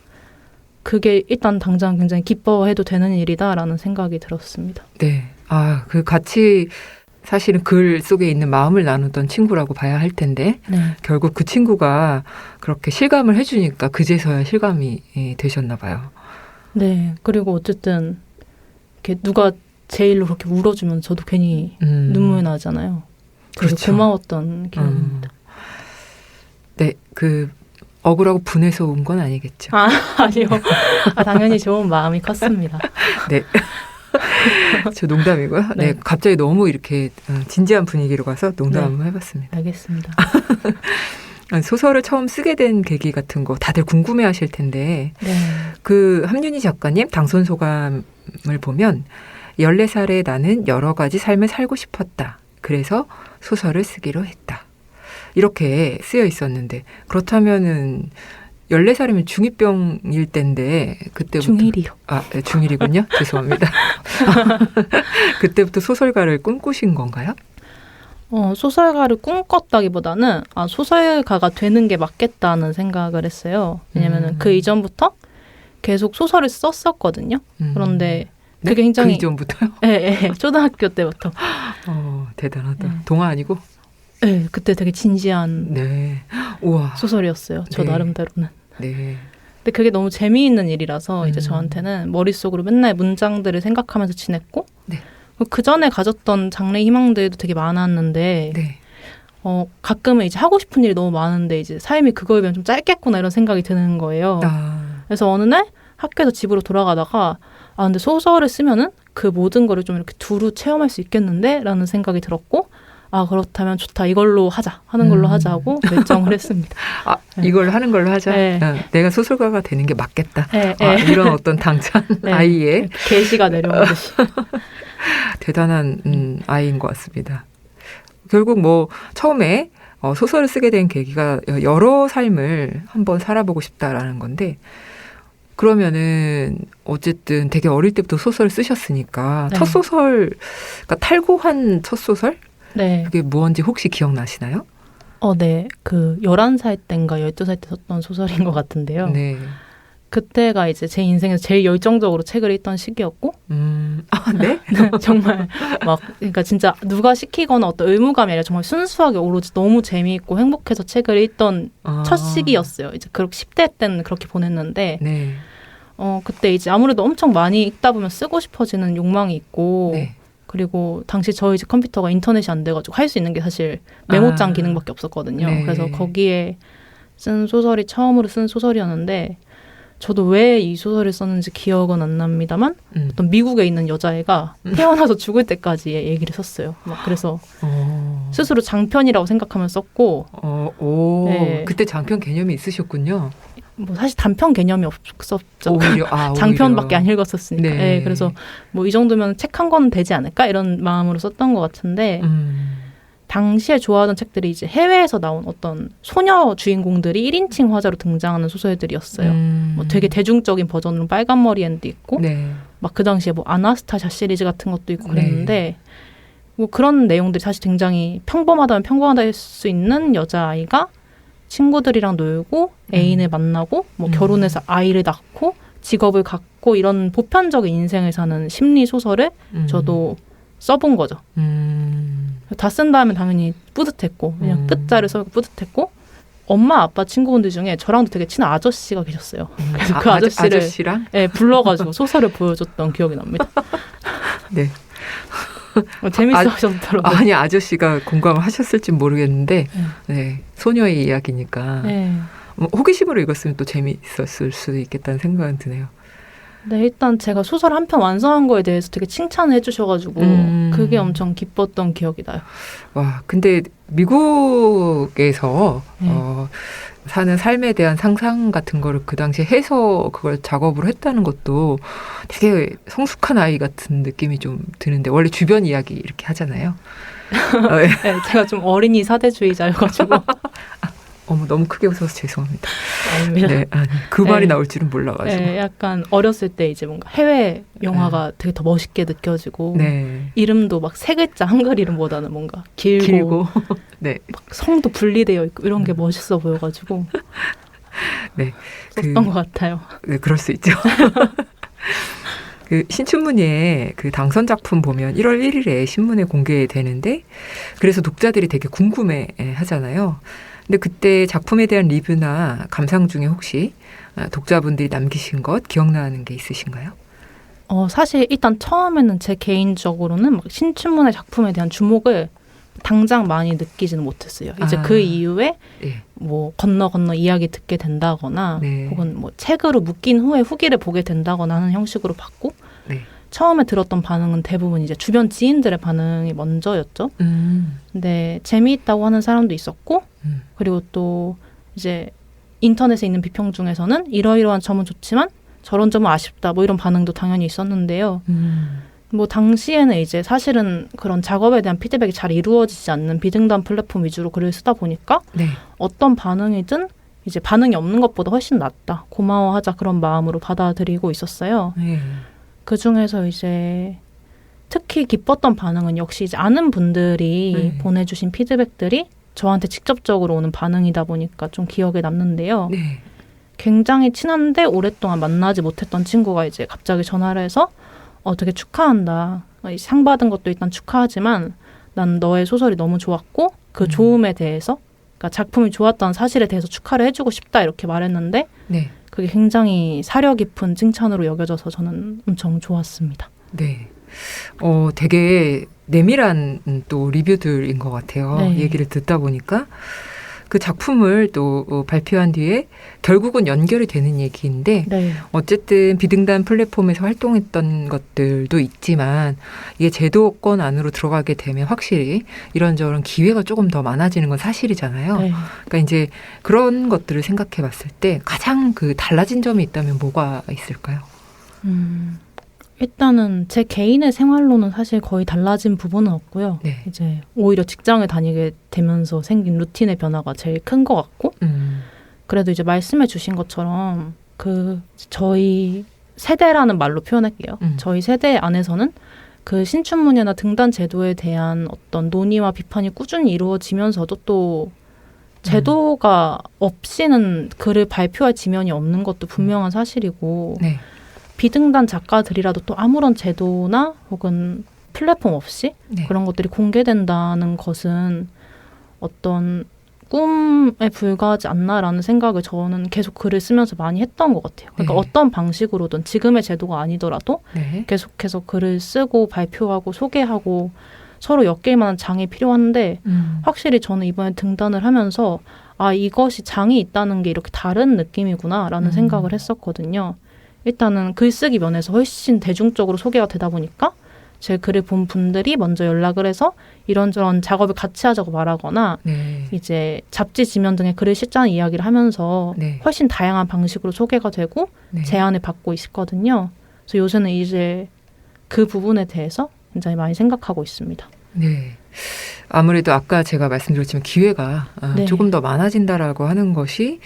그게 일단 당장 굉장히 기뻐해도 되는 일이다라는 생각이 들었습니다. 네. 그 같이 사실은 글 속에 있는 마음을 나누던 친구라고 봐야 할 텐데 네. 결국 그 친구가 그렇게 실감을 해주니까 그제서야 실감이 되셨나 봐요. 네. 그리고 어쨌든 이렇게 누가 제 일로 그렇게 울어주면 저도 괜히 눈물 나잖아요. 그래서 그렇죠. 고마웠던 기억입니다. 네, 억울하고 분해서 온 건 아니겠죠. 아니요. 당연히 좋은 마음이 컸습니다. 네. 저 농담이고요. 네. 네. 갑자기 너무 이렇게 진지한 분위기로 가서 농담 한번 해봤습니다. 알겠습니다. 소설을 처음 쓰게 된 계기 같은 거 다들 궁금해 하실 텐데 네. 그 함윤희 작가님 당선 소감을 보면 14살에 나는 여러 가지 삶을 살고 싶었다. 그래서 소설을 쓰기로 했다. 이렇게 쓰여 있었는데 그렇다면은 14살이면 중2병일 때인데 그때부터 중1이요. 네, 중1이군요. 죄송합니다. 그때부터 소설가를 꿈꾸신 건가요? 소설가를 꿈꿨다기보다는 소설가가 되는 게 맞겠다는 생각을 했어요. 왜냐면은 그 이전부터 계속 소설을 썼었거든요. 그런데 네? 그게 굉장히 그 이전부터요? 네, 초등학교 때부터. 대단하다. 네. 동화 아니고? 네, 그때 되게 진지한 네. 우와. 소설이었어요. 저 네. 나름대로는. 네. 근데 그게 너무 재미있는 일이라서 이제 음. 저한테는 머릿속으로 맨날 문장들을 생각하면서 지냈고 네. 그 전에 가졌던 장래 희망들도 되게 많았는데 네. 가끔은 이제 하고 싶은 일이 너무 많은데 이제 삶이 그거에 비하면 좀 짧겠구나 이런 생각이 드는 거예요. 그래서 어느 날 학교에서 집으로 돌아가다가 근데 소설을 쓰면은 그 모든 거를 좀 이렇게 두루 체험할 수 있겠는데? 라는 생각이 들었고 그렇다면 좋다. 이걸로 하는 걸로 하자고 결정을 했습니다. 네. 이걸 하는 걸로 하자. 네. 내가 소설가가 되는 게 맞겠다. 네, 이런 어떤 당찬 네. 아이의 계시가 내려오듯이. 대단한 아이인 것 같습니다. 결국 처음에 소설을 쓰게 된 계기가 여러 삶을 한번 살아보고 싶다라는 건데 그러면은 어쨌든 되게 어릴 때부터 소설을 쓰셨으니까 네. 첫 소설, 그러니까 탈고한 첫 소설? 네. 그게 뭔지 혹시 기억나시나요? 네. 11살 때인가 12살 때 썼던 소설인 것 같은데요. 네. 그때가 이제 제 인생에서 제일 열정적으로 책을 읽던 시기였고. 네? 정말 그러니까 진짜 누가 시키거나 어떤 의무감이 아니라 정말 순수하게 오로지 너무 재미있고 행복해서 책을 읽던 첫 시기였어요. 이제 10대 때는 그렇게 보냈는데. 네. 그때 이제 아무래도 엄청 많이 읽다 보면 쓰고 싶어지는 욕망이 있고. 네. 그리고 당시 저희 집 컴퓨터가 인터넷이 안 돼가지고 할 수 있는 게 사실 메모장 기능밖에 없었거든요. 네. 그래서 거기에 쓴 소설이 처음으로 쓴 소설이었는데 저도 왜 이 소설을 썼는지 기억은 안 납니다만 어떤 미국에 있는 여자애가 태어나서 죽을 때까지 얘기를 썼어요. 그래서 스스로 장편이라고 생각하면서 썼고 네. 그때 장편 개념이 있으셨군요. 사실 단편 개념이 없었죠. 오히려, 장편밖에 안 읽었었으니까. 네. 네, 그래서 이 정도면 책 한 권은 되지 않을까 이런 마음으로 썼던 것 같은데 당시에 좋아하던 책들이 이제 해외에서 나온 어떤 소녀 주인공들이 1인칭 화자로 등장하는 소설들이었어요. 뭐 되게 대중적인 버전으로 빨간머리 앤도 있고 네. 막 그 당시에 뭐 아나스타샤 시리즈 같은 것도 있고 그랬는데 네. 뭐 그런 내용들이 사실 굉장히 평범하다면 평범하다 할 수 있는 여자아이가 친구들이랑 놀고 애인을 만나고 뭐 결혼해서 아이를 낳고 직업을 갖고 이런 보편적인 인생을 사는 심리 소설을 저도 써본 거죠. 다 쓴 다음에 당연히 뿌듯했고 그냥 끝자를 써고 뿌듯했고 엄마 아빠 친구분들 중에 저랑도 되게 친한 아저씨가 계셨어요. 그래서 그 아저씨를 아저씨랑? 네, 불러가지고 소설을 보여줬던 기억이 납니다. 네. 재밌어하셨더라고요. 아니 아저씨가 공감을 하셨을지 모르겠는데 네. 소녀의 이야기니까 네. 호기심으로 읽었으면 또 재미있었을 수도 있겠다는 생각은 드네요. 네, 일단 제가 소설 한 편 완성한 거에 대해서 되게 칭찬을 해주셔가지고 그게 엄청 기뻤던 기억이 나요. 와, 근데 미국에서 네. 사는 삶에 대한 상상 같은 거를 그 당시에 해서 그걸 작업으로 했다는 것도 되게 성숙한 아이 같은 느낌이 좀 드는데 원래 주변 이야기 이렇게 하잖아요. 네, 제가 좀 어린이 사대주의자여가지고 어머 너무 크게 웃어서 죄송합니다. 아닙니다. 네, 아니, 그 말이 네. 나올 줄은 몰라가지고. 네, 약간 어렸을 때 이제 뭔가 해외 영화가 되게 더 멋있게 느껴지고 네. 이름도 막 세 글자 한글 이름보다는 뭔가 길고 네. 막 성도 분리되어 있고 이런 게 멋있어 보여가지고 네. 썼던 것 같아요. 네, 그럴 수 있죠. 그 신춘문예 그 당선 작품 보면 1월 1일에 신문에 공개되는데 그래서 독자들이 되게 궁금해 하잖아요. 근데 그때 작품에 대한 리뷰나 감상 중에 혹시 독자분들이 남기신 것 기억나는 게 있으신가요? 사실 일단 처음에는 제 개인적으로는 막 신춘문예 작품에 대한 주목을 당장 많이 느끼지는 못했어요. 이제 그 이후에 네. 뭐 건너 이야기 듣게 된다거나 네. 혹은 뭐 책으로 묶인 후에 후기를 보게 된다거나 하는 형식으로 봤고 네. 처음에 들었던 반응은 대부분 이제 주변 지인들의 반응이 먼저였죠. 근데 재미있다고 하는 사람도 있었고 그리고 또 이제 인터넷에 있는 비평 중에서는 이러이러한 점은 좋지만 저런 점은 아쉽다 뭐 이런 반응도 당연히 있었는데요. 뭐 당시에는 이제 사실은 그런 작업에 대한 피드백이 잘 이루어지지 않는 비등단 플랫폼 위주로 글을 쓰다 보니까 네. 어떤 반응이든 이제 반응이 없는 것보다 훨씬 낫다. 고마워하자 그런 마음으로 받아들이고 있었어요. 네. 그중에서 이제 특히 기뻤던 반응은 역시 이제 아는 분들이 보내주신 피드백들이 저한테 직접적으로 오는 반응이다 보니까 좀 기억에 남는데요. 네. 굉장히 친한데 오랫동안 만나지 못했던 친구가 이제 갑자기 전화를 해서 되게 축하한다. 상 받은 것도 일단 축하하지만 난 너의 소설이 너무 좋았고 그 좋음에 대해서 그러니까 작품이 좋았다는 사실에 대해서 축하를 해주고 싶다 이렇게 말했는데 네. 그게 굉장히 사려 깊은 칭찬으로 여겨져서 저는 엄청 좋았습니다. 네. 되게 내밀한 또 리뷰들인 것 같아요. 네. 얘기를 듣다 보니까 그 작품을 또 발표한 뒤에 결국은 연결이 되는 얘기인데 네. 어쨌든 비등단 플랫폼에서 활동했던 것들도 있지만 이게 제도권 안으로 들어가게 되면 확실히 이런저런 기회가 조금 더 많아지는 건 사실이잖아요. 네. 그러니까 이제 그런 것들을 생각해 봤을 때 가장 그 달라진 점이 있다면 뭐가 있을까요? 일단은 제 개인의 생활로는 사실 거의 달라진 부분은 없고요. 네. 이제 오히려 직장을 다니게 되면서 생긴 루틴의 변화가 제일 큰 것 같고 그래도 이제 말씀해 주신 것처럼 그 저희 세대라는 말로 표현할게요. 저희 세대 안에서는 그 신춘문예나 등단 제도에 대한 어떤 논의와 비판이 꾸준히 이루어지면서도 또 제도가 없이는 글을 발표할 지면이 없는 것도 분명한 사실이고 네. 비등단 작가들이라도 또 아무런 제도나 혹은 플랫폼 없이 네. 그런 것들이 공개된다는 것은 어떤 꿈에 불과하지 않나라는 생각을 저는 계속 글을 쓰면서 많이 했던 것 같아요. 그러니까 네. 어떤 방식으로든 지금의 제도가 아니더라도 네. 계속해서 글을 쓰고 발표하고 소개하고 서로 엮일 만한 장이 필요한데 확실히 저는 이번에 등단을 하면서 이것이 장이 있다는 게 이렇게 다른 느낌이구나라는 생각을 했었거든요. 일단은 글쓰기 면에서 훨씬 대중적으로 소개가 되다 보니까 제 글을 본 분들이 먼저 연락을 해서 이런저런 작업을 같이 하자고 말하거나 네. 이제 잡지 지면 등에 글을 싣자는 이야기를 하면서 네. 훨씬 다양한 방식으로 소개가 되고 네. 제안을 받고 있거든요. 그래서 요새는 이제 그 부분에 대해서 굉장히 많이 생각하고 있습니다. 네. 아무래도 아까 제가 말씀드렸지만 기회가 네. 조금 더 많아진다라고 하는 것이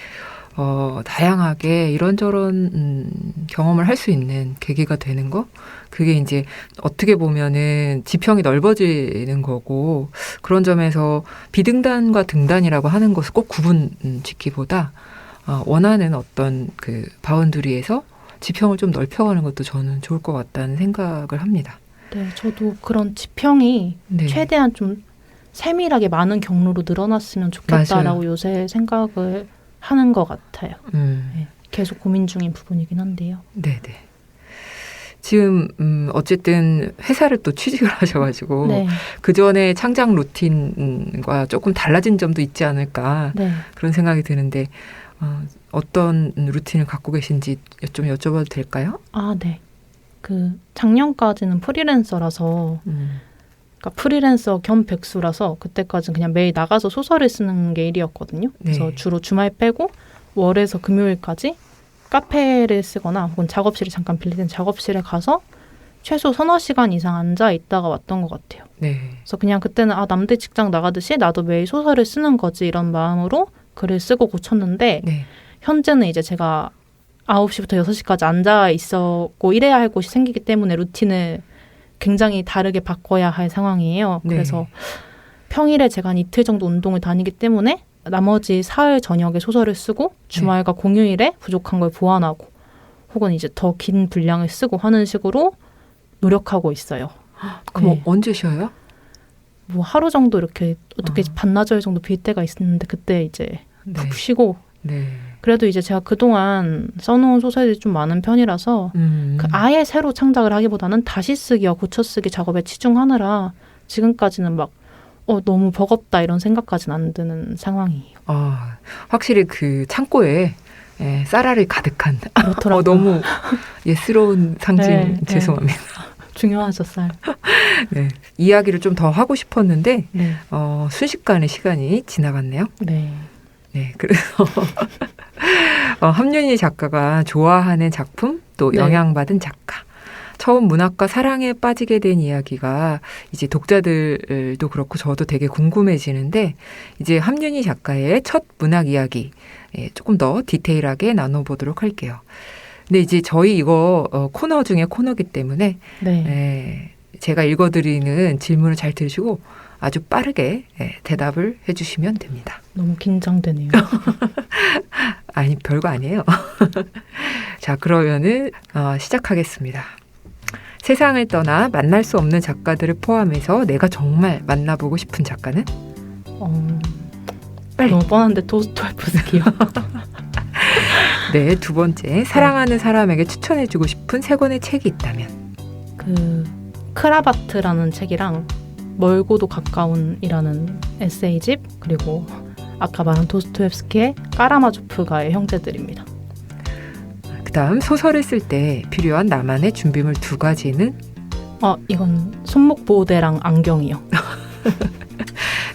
다양하게 이런저런 경험을 할 수 있는 계기가 되는 거, 그게 이제 어떻게 보면은 지평이 넓어지는 거고, 그런 점에서 비등단과 등단이라고 하는 것을 꼭 구분 짓기보다 원하는 어떤 그 바운드리에서 지평을 좀 넓혀가는 것도 저는 좋을 것 같다는 생각을 합니다. 네, 저도 그런 지평이 네. 최대한 좀 세밀하게 많은 경로로 늘어났으면 좋겠다라고 맞아요. 요새 생각을 하는 것 같아요. 음. 네, 계속 고민 중인 부분이긴 한데요. 네네. 지금 어쨌든 회사를 또 취직을 하셔가지고 네, 그 전에 창작 루틴과 조금 달라진 점도 있지 않을까 네. 그런 생각이 드는데 어떤 루틴을 갖고 계신지 좀 여쭤봐도 될까요? 아, 네. 그 작년까지는 프리랜서라서, 그러니까 프리랜서 겸 백수라서 그때까지는 그냥 매일 나가서 소설을 쓰는 게 일이었거든요. 그래서 네. 주로 주말 빼고 월에서 금요일까지 카페를 쓰거나 혹은 작업실을 잠깐 빌리는 작업실에 가서 최소 서너 시간 이상 앉아 있다가 왔던 것 같아요. 네. 그래서 그냥 그때는 남들 직장 나가듯이 나도 매일 소설을 쓰는 거지 이런 마음으로 글을 쓰고 고쳤는데 네. 현재는 이제 제가 9시부터 6시까지 앉아 있었고 일해야 할 곳이 생기기 때문에 루틴을 굉장히 다르게 바꿔야 할 상황이에요. 네. 그래서 평일에 제가 한 이틀 정도 운동을 다니기 때문에 나머지 사흘 저녁에 소설을 쓰고 주말과 공휴일에 부족한 걸 보완하고 혹은 이제 더 긴 분량을 쓰고 하는 식으로 노력하고 있어요. 그럼 네. 언제 쉬어요? 뭐 하루 정도 이렇게 어떻게 아. 반나절 정도 빌 때가 있었는데 그때 이제 네. 푹 쉬고 네. 그래도 이제 제가 그동안 써놓은 소설이 좀 많은 편이라서 그 아예 새로 창작을 하기보다는 다시 쓰기와 고쳐쓰기 작업에 치중하느라 지금까지는 막 너무 버겁다 이런 생각까지는 안 드는 상황이에요. 확실히 그 창고에 쌀알이 가득한 그렇더라고요. 너무 예스러운 상징 네, 죄송합니다. 중요하죠, 쌀. 네. 이야기를 좀 더 하고 싶었는데 네. 순식간에 시간이 지나갔네요. 네. 네, 그래서 함윤희 작가가 좋아하는 작품, 또 네. 영향받은 작가. 처음 문학과 사랑에 빠지게 된 이야기가 이제 독자들도 그렇고 저도 되게 궁금해지는데 이제 함윤희 작가의 첫 문학 이야기 조금 더 디테일하게 나눠보도록 할게요. 근데 이제 저희 이거 코너 중에 코너기 때문에 네. 제가 읽어드리는 질문을 잘 들으시고 아주 빠르게 대답을 해주시면 됩니다. 너무 긴장되네요. 아니, 별거 아니에요. 자, 그러면은 시작하겠습니다. 세상을 떠나 만날 수 없는 작가들을 포함해서 내가 정말 만나보고 싶은 작가는? 빨리. 너무 뻔한데 도스토옙스키요. 네, 두 번째. 사랑하는 사람에게 추천해주고 싶은 세 권의 책이 있다면? 그 크라바트라는 책이랑 멀고도 가까운이라는 에세이집 그리고 아까 말한 도스토옙스키의 까라마조프가의 형제들입니다. 그다음 소설을 쓸 때 필요한 나만의 준비물 두 가지는? 이건 손목 보호대랑 안경이요.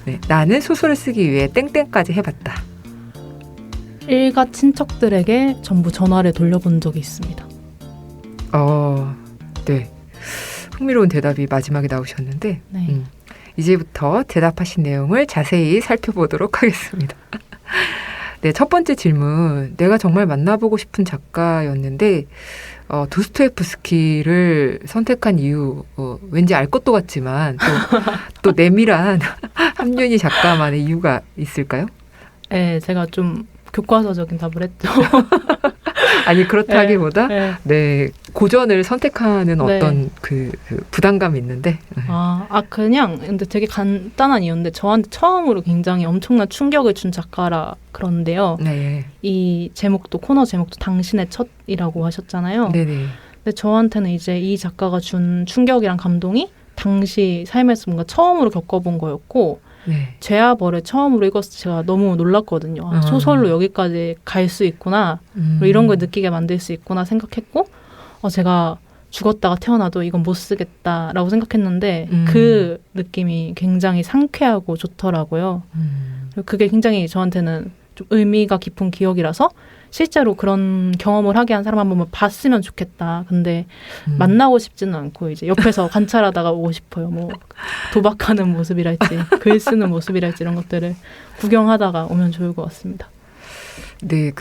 네, 나는 소설을 쓰기 위해 땡땡까지 해봤다. 일가 친척들에게 전부 전화를 돌려본 적이 있습니다. 네. 흥미로운 대답이 마지막에 나오셨는데 네. 이제부터 대답하신 내용을 자세히 살펴보도록 하겠습니다. 네, 첫 번째 질문. 내가 정말 만나보고 싶은 작가였는데 도스토옙스키를 선택한 이유 왠지 알 것도 같지만 또 내밀한 함윤희 작가만의 이유가 있을까요? 네, 제가 좀 교과서적인 답을 했죠. 아니 그렇다기보다 네. 네, 고전을 선택하는 어떤 그 부담감이 있는데 그냥 근데 되게 간단한 이유인데 저한테 처음으로 굉장히 엄청난 충격을 준 작가라 그런데요. 네. 이 제목도 코너 제목도 당신의 첫이라고 하셨잖아요. 네네. 근데 저한테는 이제 이 작가가 준 충격이랑 감동이 당시 삶에서 뭔가 처음으로 겪어본 거였고 네. 죄와 벌을 처음으로 읽었을 때 제가 너무 놀랐거든요. 소설로 여기까지 갈 수 있구나. 이런 걸 느끼게 만들 수 있구나 생각했고 제가 죽었다가 태어나도 이건 못 쓰겠다라고 생각했는데 그 느낌이 굉장히 상쾌하고 좋더라고요. 그게 굉장히 저한테는 좀 의미가 깊은 기억이라서 실제로 그런 경험을 하게 한 사람 한 번만 봤으면 좋겠다. 근데 만나고 싶지는 않고 이제 옆에서 관찰하다가 오고 싶어요. 뭐 도박하는 모습이랄지 글 쓰는 모습이랄지 이런 것들을 구경하다가 오면 좋을 것 같습니다. 네,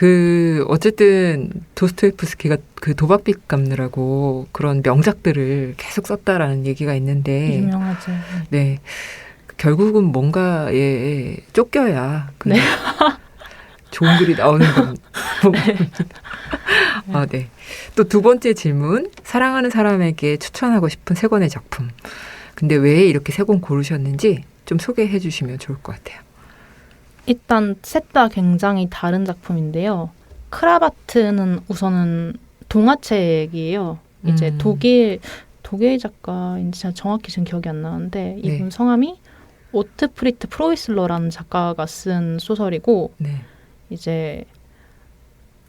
어쨌든 도스토옙스키가 그 도박빚 갚느라고 그런 명작들을 계속 썼다라는 얘기가 있는데. 유명하죠. 네. 결국은 뭔가에 쫓겨야 네. 좋은 글이 나오는 겁니다. 아, 네. 또 두 번째 질문. 사랑하는 사람에게 추천하고 싶은 세 권의 작품. 근데 왜 이렇게 세 권 고르셨는지 좀 소개해 주시면 좋을 것 같아요. 일단 셋 다 굉장히 다른 작품인데요. 크라바트는 우선은 동화책이에요. 이제 독일 작가인지 제가 정확히 지금 기억이 안 나는데 이분 성함이 오트프리트 프로이슬러라는 작가가 쓴 소설이고 이제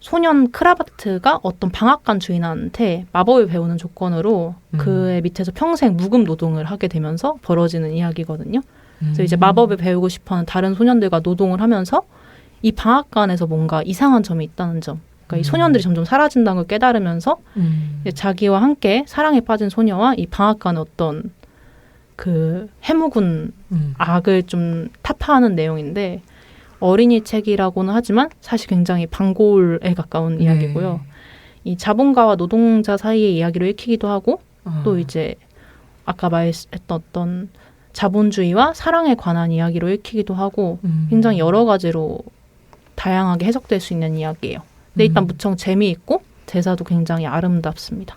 소년 크라바트가 어떤 방앗간 주인한테 마법을 배우는 조건으로 그의 밑에서 평생 무급 노동을 하게 되면서 벌어지는 이야기거든요. 그래서 이제 마법을 배우고 싶어하는 다른 소년들과 노동을 하면서 이 방앗간에서 뭔가 이상한 점이 있다는 점. 그러니까 이 소년들이 점점 사라진다는 걸 깨달으면서 이제 자기와 함께 사랑에 빠진 소녀와 이 방앗간의 어떤 그 해묵은 악을 좀 타파하는 내용인데 어린이 책이라고는 하지만 사실 굉장히 반골에 가까운 이야기고요. 이 자본가와 노동자 사이의 이야기로 읽히기도 하고 또 이제 아까 말했던 어떤 자본주의와 사랑에 관한 이야기로 읽히기도 하고 굉장히 여러 가지로 다양하게 해석될 수 있는 이야기예요. 근데 일단 무척 재미있고 대사도 굉장히 아름답습니다.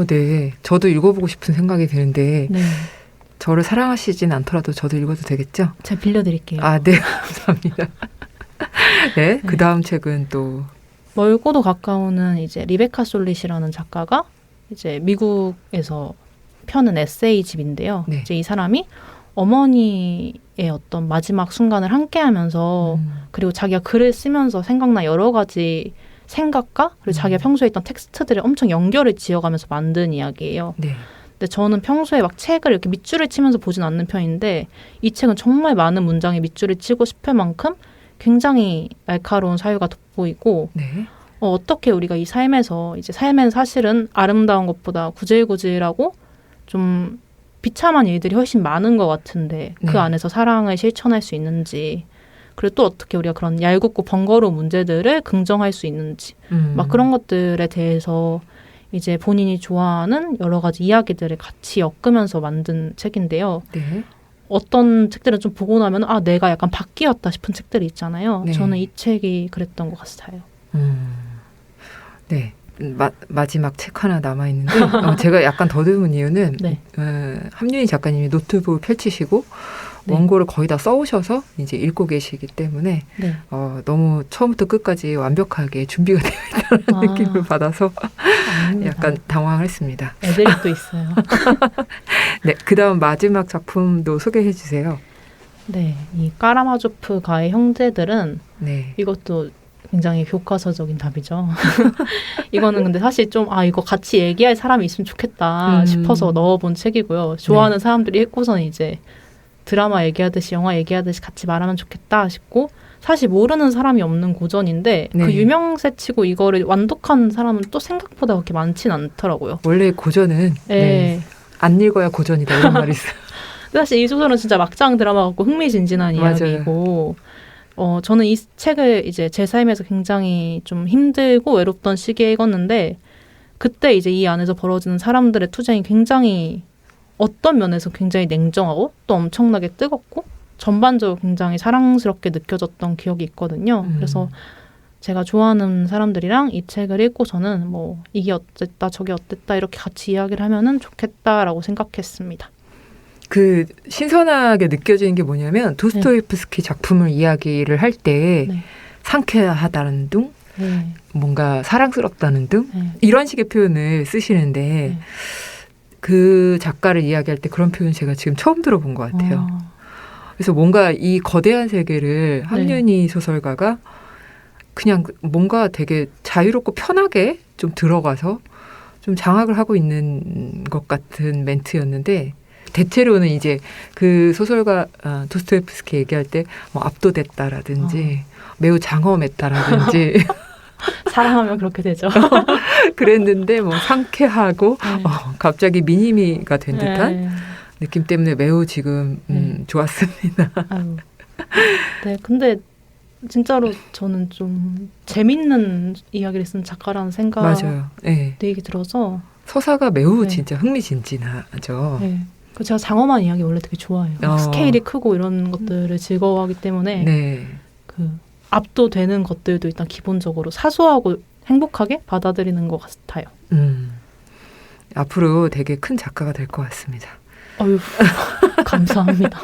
네. 저도 읽어보고 싶은 생각이 드는데 네. 저를 사랑하시진 않더라도 저도 읽어도 되겠죠? 제가 빌려드릴게요. 아, 네. 감사합니다. 네. 그 다음 책은 또 멀고도 가까운은 이제 리베카 솔릿이라는 작가가 이제 미국에서 펴는 에세이집인데요. 네. 이제 이 사람이 어머니의 어떤 마지막 순간을 함께하면서 그리고 자기가 글을 쓰면서 생각나 여러 가지 생각과 그리고 자기가 평소에 있던 텍스트들을 엄청 연결을 지어가면서 만든 이야기예요. 네. 근데 저는 평소에 막 책을 이렇게 밑줄을 치면서 보진 않는 편인데 이 책은 정말 많은 문장에 밑줄을 치고 싶을 만큼 굉장히 날카로운 사유가 돋보이고 네. 어떻게 우리가 이 삶에서 이제 삶엔 사실은 아름다운 것보다 구질구질하고 좀 비참한 일들이 훨씬 많은 것 같은데 그 안에서 사랑을 실천할 수 있는지 그리고 또 어떻게 우리가 그런 얄궂고 번거로운 문제들을 긍정할 수 있는지 막 그런 것들에 대해서 이제 본인이 좋아하는 여러 가지 이야기들을 같이 엮으면서 만든 책인데요. 네. 어떤 책들은 좀 보고 나면 내가 약간 바뀌었다 싶은 책들이 있잖아요. 네. 저는 이 책이 그랬던 것 같아요. 네. 마지막 책 하나 남아있는데 제가 약간 더듬은 이유는 함윤희 작가님이 노트북을 펼치시고 원고를 거의 다 써오셔서 이제 읽고 계시기 때문에 너무 처음부터 끝까지 완벽하게 준비가 되어 있다는 느낌을 받아서 약간 당황을 했습니다. 애드립도 있어요. 네, 그 다음 마지막 작품도 소개해 주세요. 네, 이 까라마조프가의 형제들은 이것도 굉장히 교과서적인 답이죠. 이거는 근데 사실 좀 이거 같이 얘기할 사람이 있으면 좋겠다 싶어서 넣어본 책이고요. 좋아하는 사람들이 읽고서는 이제 드라마 얘기하듯이 영화 얘기하듯이 같이 말하면 좋겠다 싶고 사실 모르는 사람이 없는 고전인데 그 유명세 치고 이거를 완독한 사람은 또 생각보다 그렇게 많진 않더라고요. 원래 고전은 안 읽어야 고전이다 이런 말이 있어요. 사실 이 소설은 진짜 막장 드라마 같고 흥미진진한 이야기이고 저는 이 책을 이제 제 삶에서 굉장히 좀 힘들고 외롭던 시기에 읽었는데 그때 이제 이 안에서 벌어지는 사람들의 투쟁이 굉장히 어떤 면에서 굉장히 냉정하고 또 엄청나게 뜨겁고 전반적으로 굉장히 사랑스럽게 느껴졌던 기억이 있거든요. 그래서 제가 좋아하는 사람들이랑 이 책을 읽고서는 뭐 이게 어땠다 저게 어땠다 이렇게 같이 이야기를 하면은 좋겠다라고 생각했습니다. 그 신선하게 느껴지는 게 뭐냐면 도스토옙스키 작품을 이야기를 할 때 상쾌하다는 등 뭔가 사랑스럽다는 등 이런 식의 표현을 쓰시는데 그 작가를 이야기할 때 그런 표현 제가 지금 처음 들어본 것 같아요. 그래서 뭔가 이 거대한 세계를 함윤희 소설가가 그냥 뭔가 되게 자유롭고 편하게 좀 들어가서 좀 장악을 하고 있는 것 같은 멘트였는데 대체로는 이제 그 소설가 도스토옙스키 얘기할 때 뭐 압도됐다라든지 매우 장엄했다라든지 사랑하면 그렇게 되죠. 그랬는데 뭐 상쾌하고 네. 갑자기 미니미가 된 듯한 네. 느낌 때문에 매우 지금 좋았습니다. 아유. 네, 근데 진짜로 저는 좀 재밌는 이야기를 쓴 작가라는 생각이 맞아요. 네. 들어서 서사가 매우 네. 진짜 흥미진진하죠. 네. 제가 장엄한 이야기 원래 되게 좋아해요. 스케일이 크고 이런 것들을 즐거워하기 때문에 네. 그 압도되는 것들도 일단 기본적으로 사소하고 행복하게 받아들이는 것 같아요. 앞으로 되게 큰 작가가 될 것 같습니다. 어휴, 감사합니다.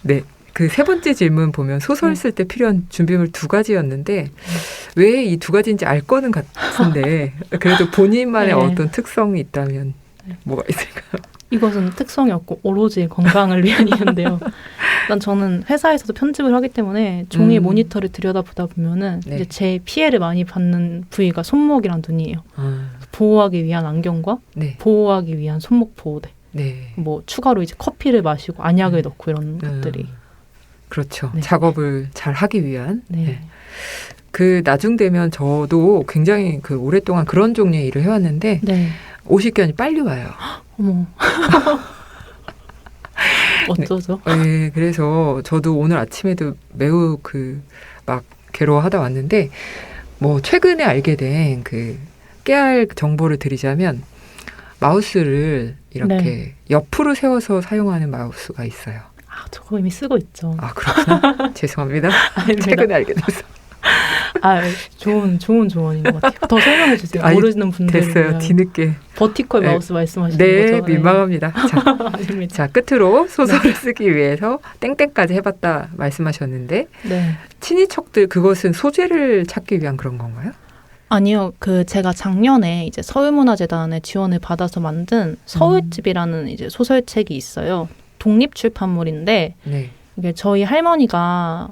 네. 그 세 번째 질문 보면 소설 쓸 때 필요한 준비물 2가지였는데 왜 이 2가지인지 알 거는 같은데 그래도 본인만의 네. 어떤 특성이 있다면 뭐가 있을까요? 이것은 특성이 없고 오로지 건강을 위한 이유인데요. 일단 저는 회사에서도 편집을 하기 때문에 종이 모니터를 들여다보다 보면은 네. 이제 제 피해를 많이 받는 부위가 손목이랑 눈이에요. 보호하기 위한 안경과 네. 보호하기 위한 손목 보호대. 네. 뭐 추가로 이제 커피를 마시고 안약을 넣고 이런 것들이. 그렇죠. 네. 작업을 잘 하기 위한. 네. 네. 그 나중 되면 저도 굉장히 그 오랫동안 그런 종류의 일을 해왔는데 네. 오십견이 빨리 와요. 어머. 어쩌죠? 네, 그래서 저도 오늘 아침에도 매우 막 괴로워하다 왔는데 뭐 최근에 알게 된 그 깨알 정보를 드리자면 마우스를 이렇게 옆으로 세워서 사용하는 마우스가 있어요. 아, 저 그거 이미 쓰고 있죠. 아, 그렇구나. 죄송합니다. 아닙니다. 최근에 알게 돼서. 아, 좋은 조언인 것 같아요. 더 설명해 주세요. 아니, 모르시는 분들 됐어요. 뒤늦게. 버티컬 네. 마우스 말씀하시는 네, 거죠? 민망합니다. 자, 아닙니다. 자, 끝으로 소설을 쓰기 위해서 땡땡까지 해봤다 말씀하셨는데 네. 친인척들 그것은 소재를 찾기 위한 그런 건가요? 아니요, 제가 작년에 이제 서울문화재단의 지원을 받아서 만든 서울집이라는 이제 소설책이 있어요. 독립 출판물인데 네. 이게 저희 할머니가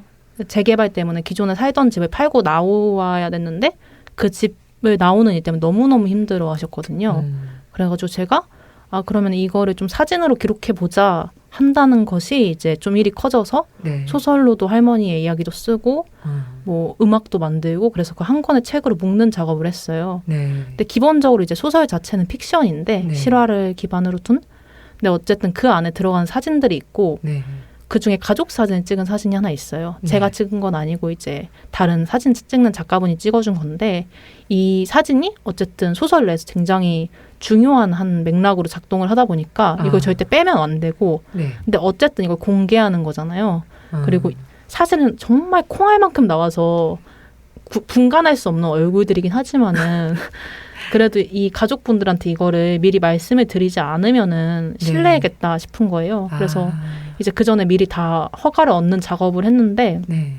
재개발 때문에 기존에 살던 집을 팔고 나와야 됐는데 그 집을 나오는 일 때문에 너무너무 힘들어 하셨거든요. 그래가지고 제가 그러면 이거를 좀 사진으로 기록해보자 한다는 것이 이제 좀 일이 커져서 네. 소설로도 할머니의 이야기도 쓰고 뭐 음악도 만들고 그래서 그 한 권의 책으로 묶는 작업을 했어요. 네. 근데 기본적으로 이제 소설 자체는 픽션인데 네. 실화를 기반으로 둔 근데 어쨌든 그 안에 들어간 사진들이 있고 네. 그중에 가족 사진을 찍은 사진이 하나 있어요. 네. 제가 찍은 건 아니고 이제 다른 사진 찍는 작가분이 찍어준 건데 이 사진이 어쨌든 소설 내에서 굉장히 중요한 한 맥락으로 작동을 하다 보니까 이걸 절대 빼면 안 되고 네. 근데 어쨌든 이걸 공개하는 거잖아요. 그리고 사실은 정말 콩알만큼 나와서 분간할 수 없는 얼굴들이긴 하지만은 그래도 이 가족분들한테 이거를 미리 말씀을 드리지 않으면은 실례겠다 싶은 거예요. 그래서 이제 그 전에 미리 다 허가를 얻는 작업을 했는데 네.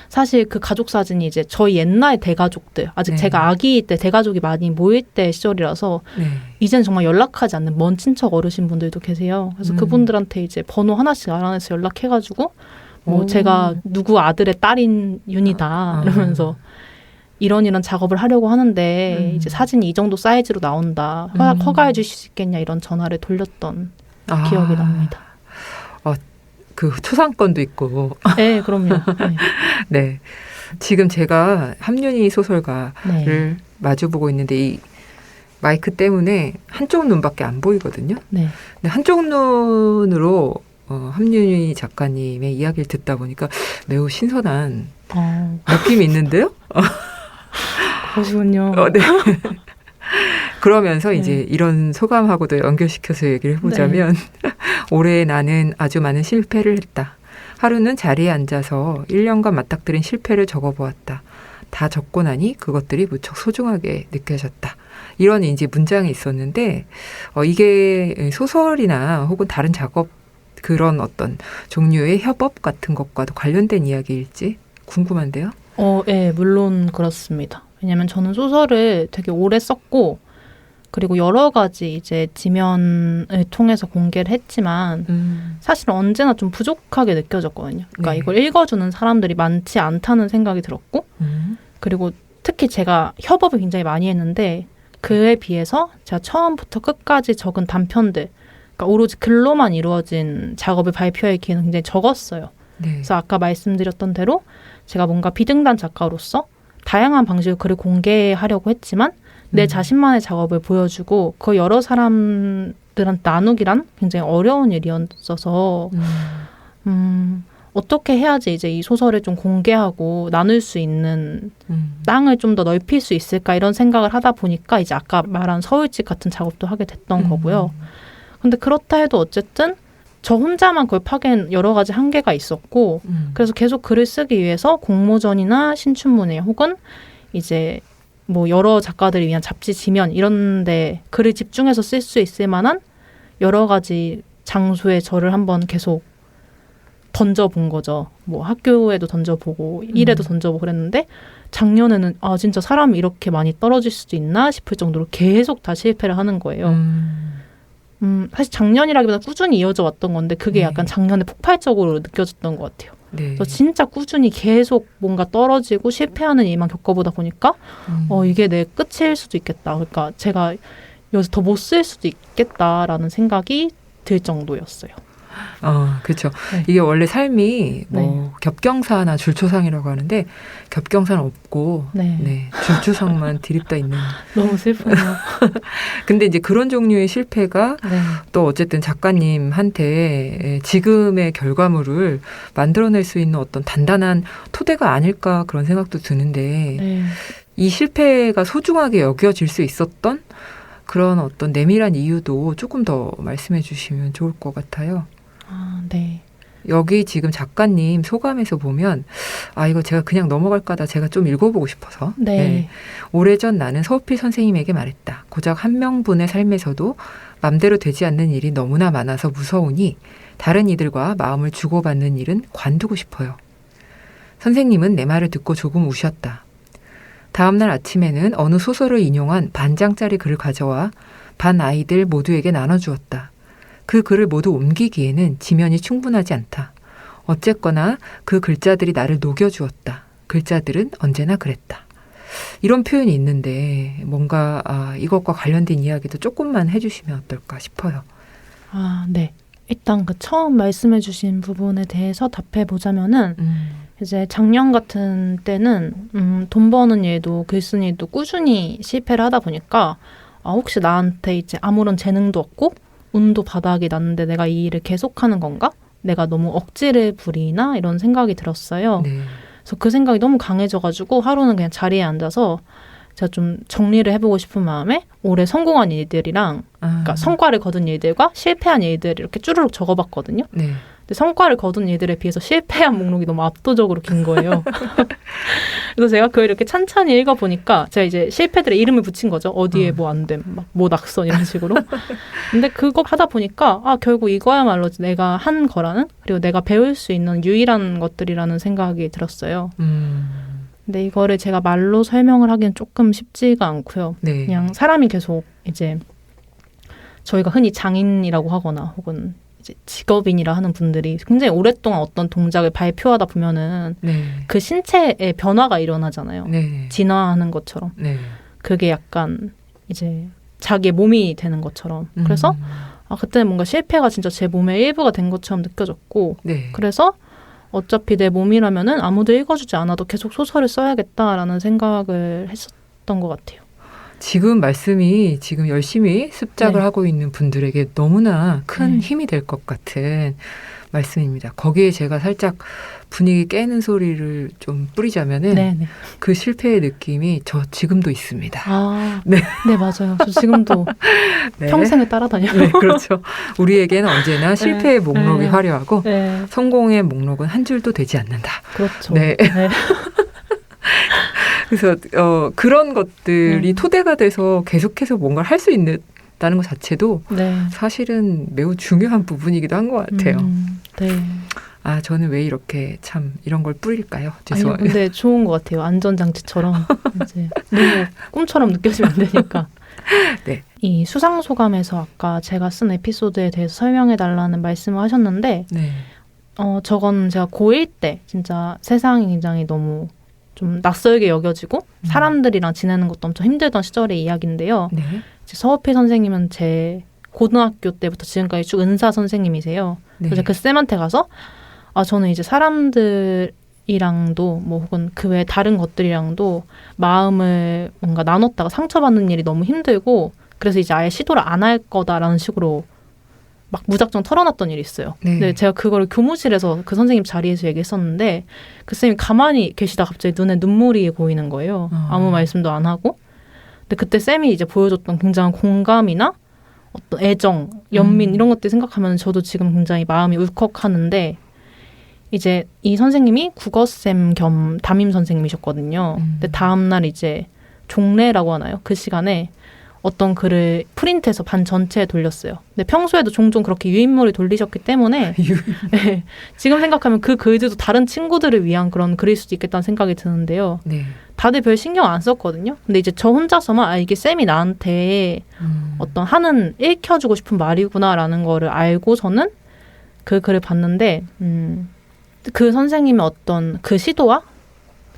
사실 그 가족 사진이 이제 저희 옛날 대가족들 아직 네. 제가 아기 때 대가족이 많이 모일 때 시절이라서 네. 이제는 정말 연락하지 않는 먼 친척 어르신 분들도 계세요. 그래서 그분들한테 이제 번호 하나씩 알아내서 연락해가지고 뭐 제가 누구 아들의 딸인 윤이다 이러면서 이런 작업을 하려고 하는데 이제 사진이 이 정도 사이즈로 나온다. 허가해 주실 수 있겠냐 이런 전화를 돌렸던 기억이 납니다. 그 초상권도 있고. 네, 그럼요. 네. 네. 지금 제가 함윤희 소설가를 네. 마주보고 있는데 이 마이크 때문에 한쪽 눈밖에 안 보이거든요. 네. 근데 한쪽 눈으로 함윤희 작가님의 이야기를 듣다 보니까 매우 신선한 느낌이 있는데요. 그러시군요. 네. 그러면서 이제 이런 소감하고도 연결시켜서 얘기를 해보자면 올해 나는 아주 많은 실패를 했다. 하루는 자리에 앉아서 1년간 맞닥뜨린 실패를 적어보았다. 다 적고 나니 그것들이 무척 소중하게 느껴졌다. 이런 이제 문장이 있었는데 이게 소설이나 혹은 다른 작업 그런 어떤 종류의 협업 같은 것과도 관련된 이야기일지 궁금한데요. 네, 물론 그렇습니다. 왜냐하면 저는 소설을 되게 오래 썼고 그리고 여러 가지 이제 지면을 통해서 공개를 했지만 사실은 언제나 좀 부족하게 느껴졌거든요. 그러니까 네. 이걸 읽어주는 사람들이 많지 않다는 생각이 들었고 그리고 특히 제가 협업을 굉장히 많이 했는데 그에 비해서 제가 처음부터 끝까지 적은 단편들 그러니까 오로지 글로만 이루어진 작업을 발표할 기회는 굉장히 적었어요. 네. 그래서 아까 말씀드렸던 대로 제가 뭔가 비등단 작가로서 다양한 방식으로 글을 공개하려고 했지만 내 자신만의 작업을 보여주고 그 여러 사람들한테 나누기란 굉장히 어려운 일이었어서 어떻게 해야지 이제 이 소설을 좀 공개하고 나눌 수 있는 땅을 좀 더 넓힐 수 있을까 이런 생각을 하다 보니까 이제 아까 말한 서울집 같은 작업도 하게 됐던 거고요. 근데 그렇다 해도 어쨌든 저 혼자만 그걸 파기엔 여러 가지 한계가 있었고 그래서 계속 글을 쓰기 위해서 공모전이나 신춘문예 혹은 이제 뭐 여러 작가들을 위한 잡지 지면 이런 데 글을 집중해서 쓸 수 있을 만한 여러 가지 장소에 저를 한번 계속 던져본 거죠. 뭐 학교에도 던져보고 일에도 던져보고 그랬는데 작년에는 아 진짜 사람이 이렇게 많이 떨어질 수도 있나 싶을 정도로 계속 다 실패를 하는 거예요. 사실 작년이라기보다 꾸준히 이어져 왔던 건데 그게 약간 작년에 폭발적으로 느껴졌던 것 같아요. 네. 그래서 진짜 꾸준히 계속 뭔가 떨어지고 실패하는 일만 겪어보다 보니까 이게 내 끝일 수도 있겠다. 그러니까 제가 여기서 더 못 쓸 수도 있겠다라는 생각이 들 정도였어요. 그렇죠. 네. 이게 원래 삶이 뭐 네. 겹경사나 줄초상이라고 하는데 겹경사는 없고 네. 줄초상만 드립다 있는. 너무 슬프네요. 근데 이제 그런 종류의 실패가 네. 또 어쨌든 작가님한테 지금의 결과물을 만들어낼 수 있는 어떤 단단한 토대가 아닐까 그런 생각도 드는데 네. 이 실패가 소중하게 여겨질 수 있었던 그런 어떤 내밀한 이유도 조금 더 말씀해 주시면 좋을 것 같아요. 네. 여기 지금 작가님 소감에서 보면 이거 제가 그냥 넘어갈까다 제가 좀 읽어보고 싶어서 네. 오래전 나는 서우필 선생님에게 말했다. 고작 한 명분의 삶에서도 맘대로 되지 않는 일이 너무나 많아서 무서우니 다른 이들과 마음을 주고받는 일은 관두고 싶어요. 선생님은 내 말을 듣고 조금 우셨다. 다음날 아침에는 어느 소설을 인용한 반장짜리 글을 가져와 반 아이들 모두에게 나눠주었다. 그 글을 모두 옮기기에는 지면이 충분하지 않다. 어쨌거나 그 글자들이 나를 녹여주었다. 글자들은 언제나 그랬다. 이런 표현이 있는데 뭔가 이것과 관련된 이야기도 조금만 해주시면 어떨까 싶어요. 네. 일단 그 처음 말씀해 주신 부분에 대해서 답해 보자면은 이제 작년 같은 때는 돈 버는 일도 글 쓰는 일도 꾸준히 실패를 하다 보니까 혹시 나한테 이제 아무런 재능도 없고 운도 바닥이 났는데 내가 이 일을 계속하는 건가? 내가 너무 억지를 부리나? 이런 생각이 들었어요. 네. 그래서 그 생각이 너무 강해져가지고 하루는 그냥 자리에 앉아서 제가 좀 정리를 해보고 싶은 마음에 올해 성공한 일들이랑 그러니까 성과를 거둔 일들과 실패한 일들을 이렇게 쭈루룩 적어봤거든요. 네. 근데 성과를 거둔 일들에 비해서 실패한 목록이 너무 압도적으로 긴 거예요. 그래서 제가 그걸 이렇게 찬찬히 읽어보니까 제가 이제 실패들의 이름을 붙인 거죠. 어디에 뭐 안 됨, 막 뭐 낙선 이런 식으로. 근데 그거 하다 보니까 결국 이거야말로 내가 한 거라는 그리고 내가 배울 수 있는 유일한 것들이라는 생각이 들었어요. 근데 이거를 제가 말로 설명을 하기는 조금 쉽지가 않고요. 네. 그냥 사람이 계속 이제 저희가 흔히 장인이라고 하거나 혹은 이제 직업인이라 하는 분들이 굉장히 오랫동안 어떤 동작을 발표하다 보면은 그 신체의 변화가 일어나잖아요. 진화하는 것처럼. 그게 약간 이제 자기의 몸이 되는 것처럼. 그래서 그때는 뭔가 실패가 진짜 제 몸의 일부가 된 것처럼 느껴졌고 그래서 어차피 내 몸이라면은 아무도 읽어주지 않아도 계속 소설을 써야겠다라는 생각을 했었던 것 같아요. 지금 말씀이 지금 열심히 습작을 하고 있는 분들에게 너무나 큰 힘이 될 것 같은 말씀입니다. 거기에 제가 살짝 분위기 깨는 소리를 좀 뿌리자면은 그 실패의 느낌이 저 지금도 있습니다. 네, 맞아요. 저 지금도 평생을 따라다녀요. 네, 그렇죠. 우리에게는 언제나 실패의 목록이 화려하고 성공의 목록은 한 줄도 되지 않는다. 그렇죠. 네. 그래서 그런 것들이 토대가 돼서 계속해서 뭔가를 할 수 있다는 것 자체도 사실은 매우 중요한 부분이기도 한 것 같아요. 저는 왜 이렇게 참 이런 걸 뿌릴까요? 죄송해요. 아니요, 근데 좋은 것 같아요. 안전장치처럼 이제 너무 꿈처럼 느껴지면 안 되니까. 이 수상소감에서 아까 제가 쓴 에피소드에 대해서 설명해달라는 말씀을 하셨는데 저건 제가 고1 때 진짜 세상이 굉장히 너무 좀 낯설게 여겨지고 사람들이랑 지내는 것도 엄청 힘들던 시절의 이야기인데요. 서우필 선생님은 제 고등학교 때부터 지금까지 쭉 은사 선생님이세요. 그래서 그 쌤한테 가서 저는 이제 사람들이랑도 뭐 혹은 그 외 다른 것들이랑도 마음을 뭔가 나눴다가 상처받는 일이 너무 힘들고 그래서 이제 아예 시도를 안 할 거다라는 식으로 막 무작정 털어놨던 일이 있어요. 네. 근데 제가 그거를 교무실에서 그 선생님 자리에서 얘기했었는데 그 선생님이 가만히 계시다 갑자기 눈에 눈물이 고이는 거예요. 아무 말씀도 안 하고. 근데 그때 쌤이 이제 보여줬던 굉장한 공감이나 어떤 애정, 연민 이런 것들 생각하면 저도 지금 굉장히 마음이 울컥하는데 이제 이 선생님이 국어쌤 겸 담임 선생님이셨거든요. 근데 다음날 이제 종례라고 하나요? 그 시간에 어떤 글을 프린트해서 반 전체에 돌렸어요. 근데 평소에도 종종 그렇게 유인물을 돌리셨기 때문에 네, 지금 생각하면 그 글들도 다른 친구들을 위한 그런 글일 수도 있겠다는 생각이 드는데요. 네. 다들 별 신경 안 썼거든요. 근데 이제 저 혼자서만 이게 쌤이 나한테 어떤 하는 읽혀주고 싶은 말이구나라는 거를 알고서는 그 글을 봤는데 그 선생님의 어떤 그 시도와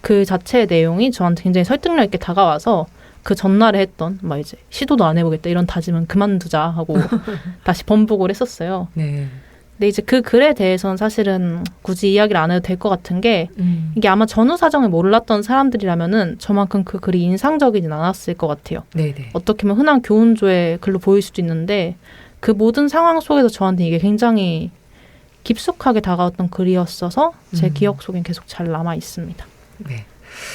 그 자체의 내용이 저한테 굉장히 설득력 있게 다가와서 그 전날에 했던 막 이제 시도도 안 해보겠다 이런 다짐은 그만두자 하고 다시 번복을 했었어요. 네. 근데 이제 그 글에 대해서는 사실은 굳이 이야기를 안 해도 될 것 같은 게 이게 아마 전후 사정을 몰랐던 사람들이라면은 저만큼 그 글이 인상적이진 않았을 것 같아요. 네네. 어떻게 보면 흔한 교훈조의 글로 보일 수도 있는데 그 모든 상황 속에서 저한테 이게 굉장히 깊숙하게 다가왔던 글이었어서 제 기억 속엔 계속 잘 남아 있습니다. 네.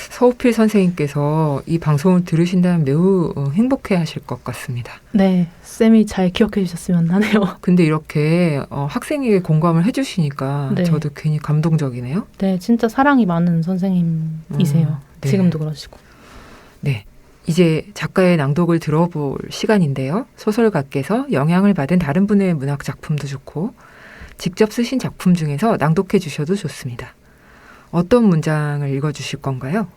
서우필 선생님께서 이 방송을 들으신다면 매우 행복해 하실 것 같습니다. 네, 쌤이 잘 기억해 주셨으면 하네요. 근데 이렇게 학생에게 공감을 해주시니까 네. 저도 괜히 감동적이네요. 네, 진짜 사랑이 많은 선생님이세요. 네. 지금도 그러시고. 네. 이제 작가의 낭독을 들어볼 시간인데요. 소설가께서 영향을 받은 다른 분의 문학 작품도 좋고 직접 쓰신 작품 중에서 낭독해 주셔도 좋습니다. 어떤 문장을 읽어주실 건가요?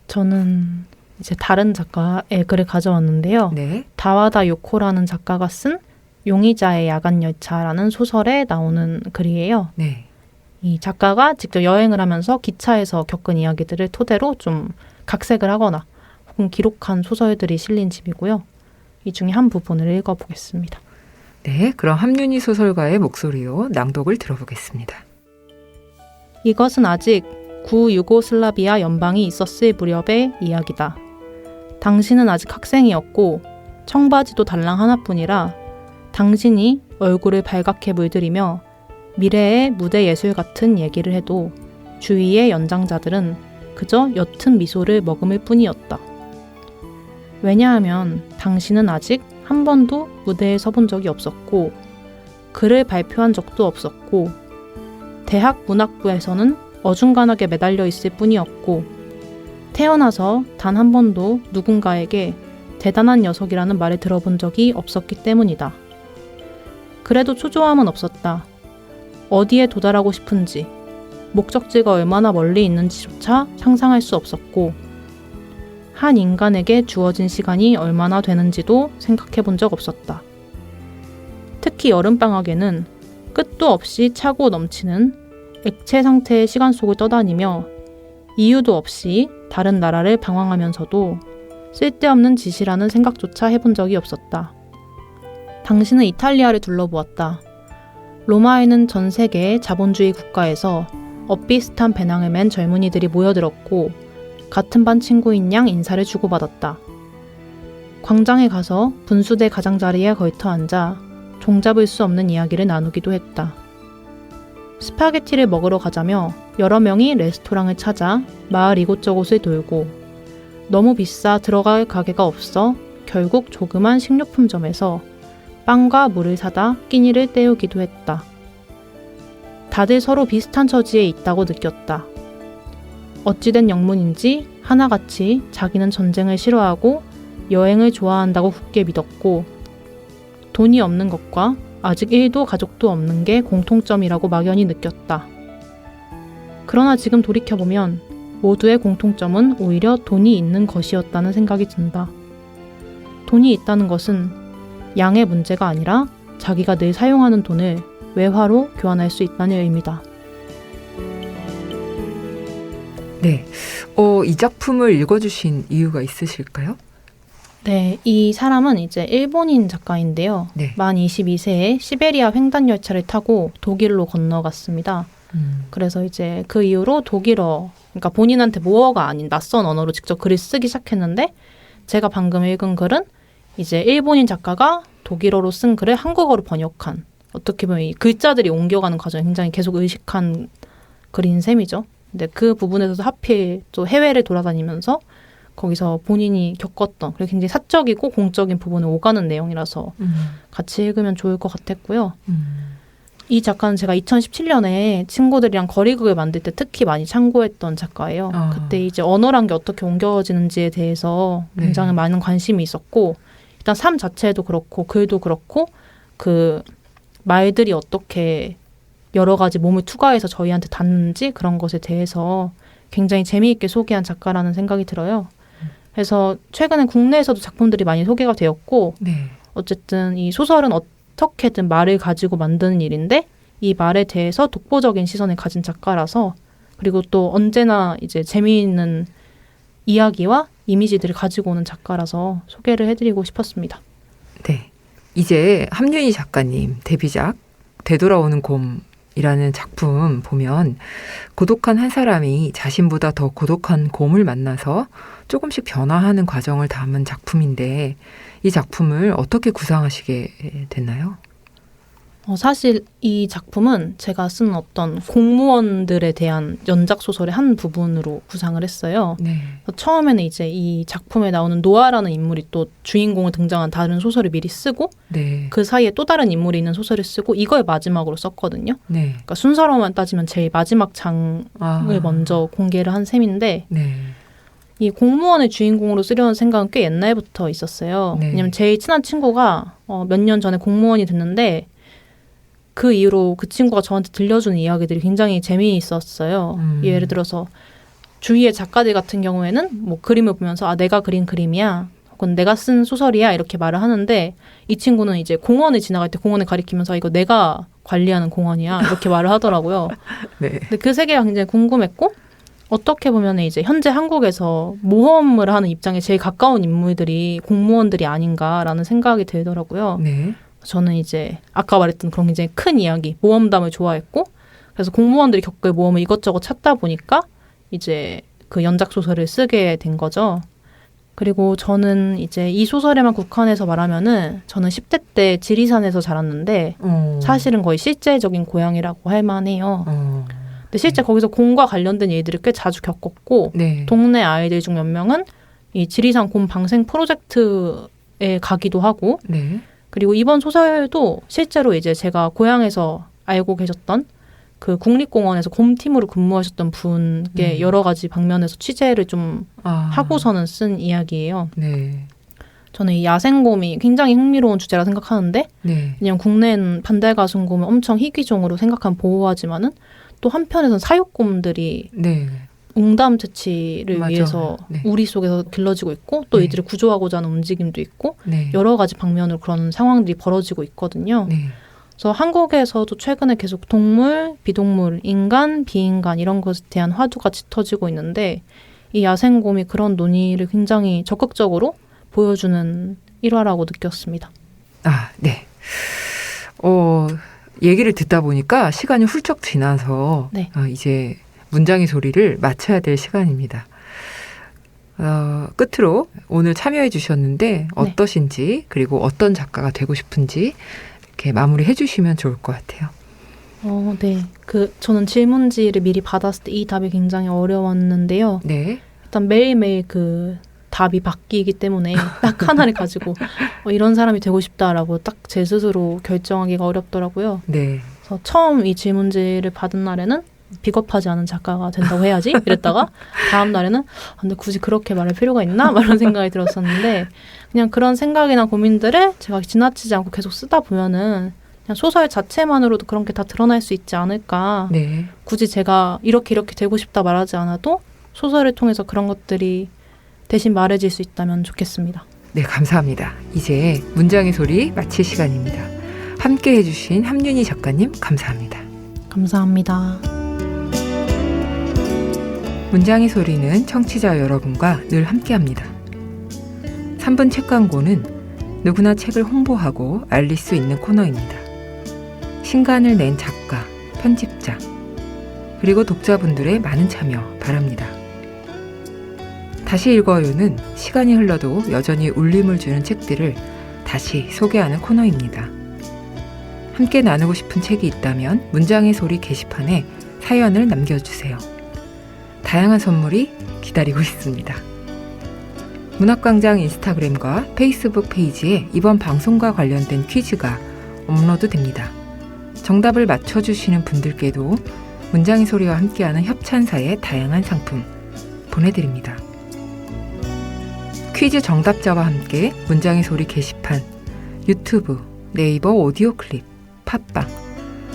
저는 이제 다른 작가의 글을 가져왔는데요. 네. 다와다 요코라는 작가가 쓴 용의자의 야간열차라는 소설에 나오는 글이에요. 네. 이 작가가 직접 여행을 하면서 기차에서 겪은 이야기들을 토대로 좀 각색을 하거나 혹은 기록한 소설들이 실린 집이고요. 이 중에 한 부분을 읽어보겠습니다. 네, 그럼 함윤희 소설가의 목소리로 낭독을 들어보겠습니다. 이것은 아직 구유고슬라비아 연방이 있었을 무렵의 이야기다. 당신은 아직 학생이었고 청바지도 달랑 하나뿐이라 당신이 얼굴을 발갛게 물들이며 미래의 무대 예술 같은 얘기를 해도 주위의 연장자들은 그저 옅은 미소를 머금을 뿐이었다. 왜냐하면 당신은 아직 한 번도 무대에 서본 적이 없었고 글을 발표한 적도 없었고 대학 문학부에서는 어중간하게 매달려 있을 뿐이었고 태어나서 단 한 번도 누군가에게 대단한 녀석이라는 말을 들어본 적이 없었기 때문이다. 그래도 초조함은 없었다. 어디에 도달하고 싶은지, 목적지가 얼마나 멀리 있는지조차 상상할 수 없었고 한 인간에게 주어진 시간이 얼마나 되는지도 생각해 본 적 없었다. 특히 여름방학에는 끝도 없이 차고 넘치는 액체 상태의 시간 속을 떠다니며 이유도 없이 다른 나라를 방황하면서도 쓸데없는 짓이라는 생각조차 해본 적이 없었다. 당신은 이탈리아를 둘러보았다. 로마에는 전 세계의 자본주의 국가에서 엇비슷한 배낭을 맨 젊은이들이 모여들었고 같은 반 친구인 양 인사를 주고받았다. 광장에 가서 분수대 가장자리에 걸터 앉아 종잡을 수 없는 이야기를 나누기도 했다. 스파게티를 먹으러 가자며 여러 명이 레스토랑을 찾아 마을 이곳저곳을 돌고 너무 비싸 들어갈 가게가 없어 결국 조그만 식료품점에서 빵과 물을 사다 끼니를 때우기도 했다. 다들 서로 비슷한 처지에 있다고 느꼈다. 어찌된 영문인지 하나같이 자기는 전쟁을 싫어하고 여행을 좋아한다고 굳게 믿었고 돈이 없는 것과 아직 일도 가족도 없는 게 공통점이라고 막연히 느꼈다. 그러나 지금 돌이켜보면 모두의 공통점은 오히려 돈이 있는 것이었다는 생각이 든다. 돈이 있다는 것은 양의 문제가 아니라 자기가 늘 사용하는 돈을 외화로 교환할 수 있다는 의미다. 네. 이 작품을 읽어주신 이유가 있으실까요? 네, 이 사람은 이제 일본인 작가인데요. 네. 만 22세에 시베리아 횡단열차를 타고 독일로 건너갔습니다. 그래서 이제 그 이후로 독일어, 그러니까 본인한테 모어가 아닌 낯선 언어로 직접 글을 쓰기 시작했는데 제가 방금 읽은 글은 이제 일본인 작가가 독일어로 쓴 글을 한국어로 번역한, 어떻게 보면 이 글자들이 옮겨가는 과정이 굉장히 계속 의식한 글인 셈이죠. 근데 그 부분에서도 하필 또 해외를 돌아다니면서 거기서 본인이 겪었던, 그리고 굉장히 사적이고 공적인 부분에 오가는 내용이라서 같이 읽으면 좋을 것 같았고요. 이 작가는 제가 2017년에 친구들이랑 거리극을 만들 때 특히 많이 참고했던 작가예요. 그때 이제 언어란 게 어떻게 옮겨지는지에 대해서 굉장히 많은 관심이 있었고, 일단 삶 자체도 그렇고 글도 그렇고 그 말들이 어떻게 여러 가지 몸을 투과해서 저희한테 닿는지 그런 것에 대해서 굉장히 재미있게 소개한 작가라는 생각이 들어요. 그래서 최근에 국내에서도 작품들이 많이 소개가 되었고 어쨌든 이 소설은 어떻게든 말을 가지고 만드는 일인데 이 말에 대해서 독보적인 시선을 가진 작가라서, 그리고 또 언제나 이제 재미있는 이야기와 이미지들을 가지고 오는 작가라서 소개를 해드리고 싶었습니다. 네. 이제 함윤희 작가님 데뷔작 되돌아오는 곰이라는 작품 보면 고독한 한 사람이 자신보다 더 고독한 곰을 만나서 조금씩 변화하는 과정을 담은 작품인데 이 작품을 어떻게 구상하시게 됐나요? 사실 이 작품은 제가 쓴 어떤 공무원들에 대한 연작소설의 한 부분으로 구상을 했어요. 처음에는 이제 이 작품에 나오는 노아라는 인물이 또 주인공을 등장한 다른 소설을 미리 쓰고 그 사이에 또 다른 인물이 있는 소설을 쓰고 이걸 마지막으로 썼거든요. 그러니까 순서로만 따지면 제일 마지막 장을 먼저 공개를 한 셈인데 이 공무원을 주인공으로 쓰려는 생각은 꽤 옛날부터 있었어요. 왜냐면 제일 친한 친구가 몇 년 전에 공무원이 됐는데 그 이후로 그 친구가 저한테 들려주는 이야기들이 굉장히 재미있었어요. 예를 들어서 주위의 작가들 같은 경우에는 뭐 그림을 보면서 내가 그린 그림이야, 혹은 내가 쓴 소설이야 이렇게 말을 하는데 이 친구는 이제 공원을 지나갈 때 공원을 가리키면서 이거 내가 관리하는 공원이야 이렇게 말을 하더라고요. 근데 그 세계가 굉장히 궁금했고, 어떻게 보면 이제 현재 한국에서 모험을 하는 입장에 제일 가까운 인물들이 공무원들이 아닌가라는 생각이 들더라고요. 저는 이제 아까 말했던 그런 굉장히 큰 이야기, 모험담을 좋아했고, 그래서 공무원들이 겪을 모험을 이것저것 찾다 보니까 이제 그 연작 소설을 쓰게 된 거죠. 그리고 저는 이제 이 소설에만 국한해서 말하면은 저는 10대 때 지리산에서 자랐는데 사실은 거의 실제적인 고향이라고 할 만해요. 근데 실제 거기서 곰과 관련된 일들을 꽤 자주 겪었고 동네 아이들 중 몇 명은 이 지리산 곰 방생 프로젝트에 가기도 하고 그리고 이번 소설도 실제로 이제 제가 고향에서 알고 계셨던 그 국립공원에서 곰팀으로 근무하셨던 분께 여러 가지 방면에서 취재를 좀 하고서는 쓴 이야기예요. 저는 이 야생곰이 굉장히 흥미로운 주제라 생각하는데 그냥 국내는 반달가슴곰을 엄청 희귀종으로 생각하면 보호하지만은 또 한편에서는 사육곰들이 웅담 퇴치를 위해서 우리 속에서 길러지고 있고 또 이들을 구조하고자 하는 움직임도 있고 여러 가지 방면으로 그런 상황들이 벌어지고 있거든요. 그래서 한국에서도 최근에 계속 동물, 비동물, 인간, 비인간 이런 것에 대한 화두가 짙어지고 있는데 이 야생곰이 그런 논의를 굉장히 적극적으로 보여주는 일화라고 느꼈습니다. 얘기를 듣다 보니까 시간이 훌쩍 지나서 이제 문장의 소리를 마쳐야 될 시간입니다. 끝으로 오늘 참여해 주셨는데 어떠신지 그리고 어떤 작가가 되고 싶은지 이렇게 마무리해 주시면 좋을 것 같아요. 저는 질문지를 미리 받았을 때 이 답이 굉장히 어려웠는데요. 일단 매일매일 그 답이 바뀌기 때문에 딱 하나를 가지고 이런 사람이 되고 싶다라고 딱 제 스스로 결정하기가 어렵더라고요. 그래서 처음 이 질문지를 받은 날에는 비겁하지 않은 작가가 된다고 해야지 이랬다가 다음 날에는 근데 굳이 그렇게 말할 필요가 있나? 이런 생각이 들었었는데 그냥 그런 생각이나 고민들을 제가 지나치지 않고 계속 쓰다 보면은 그냥 소설 자체만으로도 그런 게 다 드러날 수 있지 않을까. 굳이 제가 이렇게 되고 싶다 말하지 않아도 소설을 통해서 그런 것들이 대신 말해질 수 있다면 좋겠습니다. 감사합니다. 이제 문장의 소리 마칠 시간입니다. 함께 해주신 함윤희 작가님 감사합니다. 감사합니다. 문장의 소리는 청취자 여러분과 늘 함께합니다. 3분 책 광고는 누구나 책을 홍보하고 알릴 수 있는 코너입니다. 신간을 낸 작가, 편집자, 그리고 독자분들의 많은 참여 바랍니다. 다시 읽어요는 시간이 흘러도 여전히 울림을 주는 책들을 다시 소개하는 코너입니다. 함께 나누고 싶은 책이 있다면 문장의 소리 게시판에 사연을 남겨주세요. 다양한 선물이 기다리고 있습니다. 문학광장 인스타그램과 페이스북 페이지에 이번 방송과 관련된 퀴즈가 업로드됩니다. 정답을 맞춰주시는 분들께도 문장의 소리와 함께하는 협찬사의 다양한 상품 보내드립니다. 퀴즈 정답자와 함께 문장의 소리 게시판, 유튜브, 네이버 오디오 클립, 팟빵,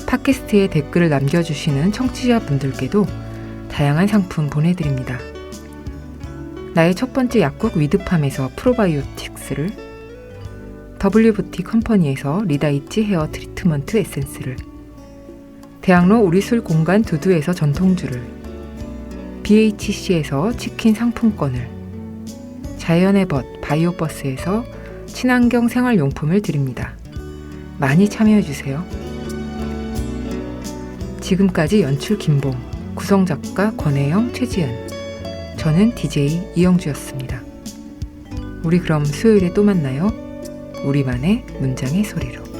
팟캐스트에 댓글을 남겨주시는 청취자분들께도 다양한 상품 보내드립니다. 나의 첫 번째 약국 위드팜에서 프로바이오틱스를, W부티 컴퍼니에서 리다이치 헤어 트리트먼트 에센스를, 대학로 우리술 공간 두두에서 전통주를, BHC에서 치킨 상품권을, 자연의 벗 바이오버스에서 친환경 생활용품을 드립니다. 많이 참여해주세요. 지금까지 연출 김봉, 구성작가 권혜영, 최지은, 저는 DJ 이영주였습니다. 우리 그럼 수요일에 또 만나요. 우리만의 문장의 소리로.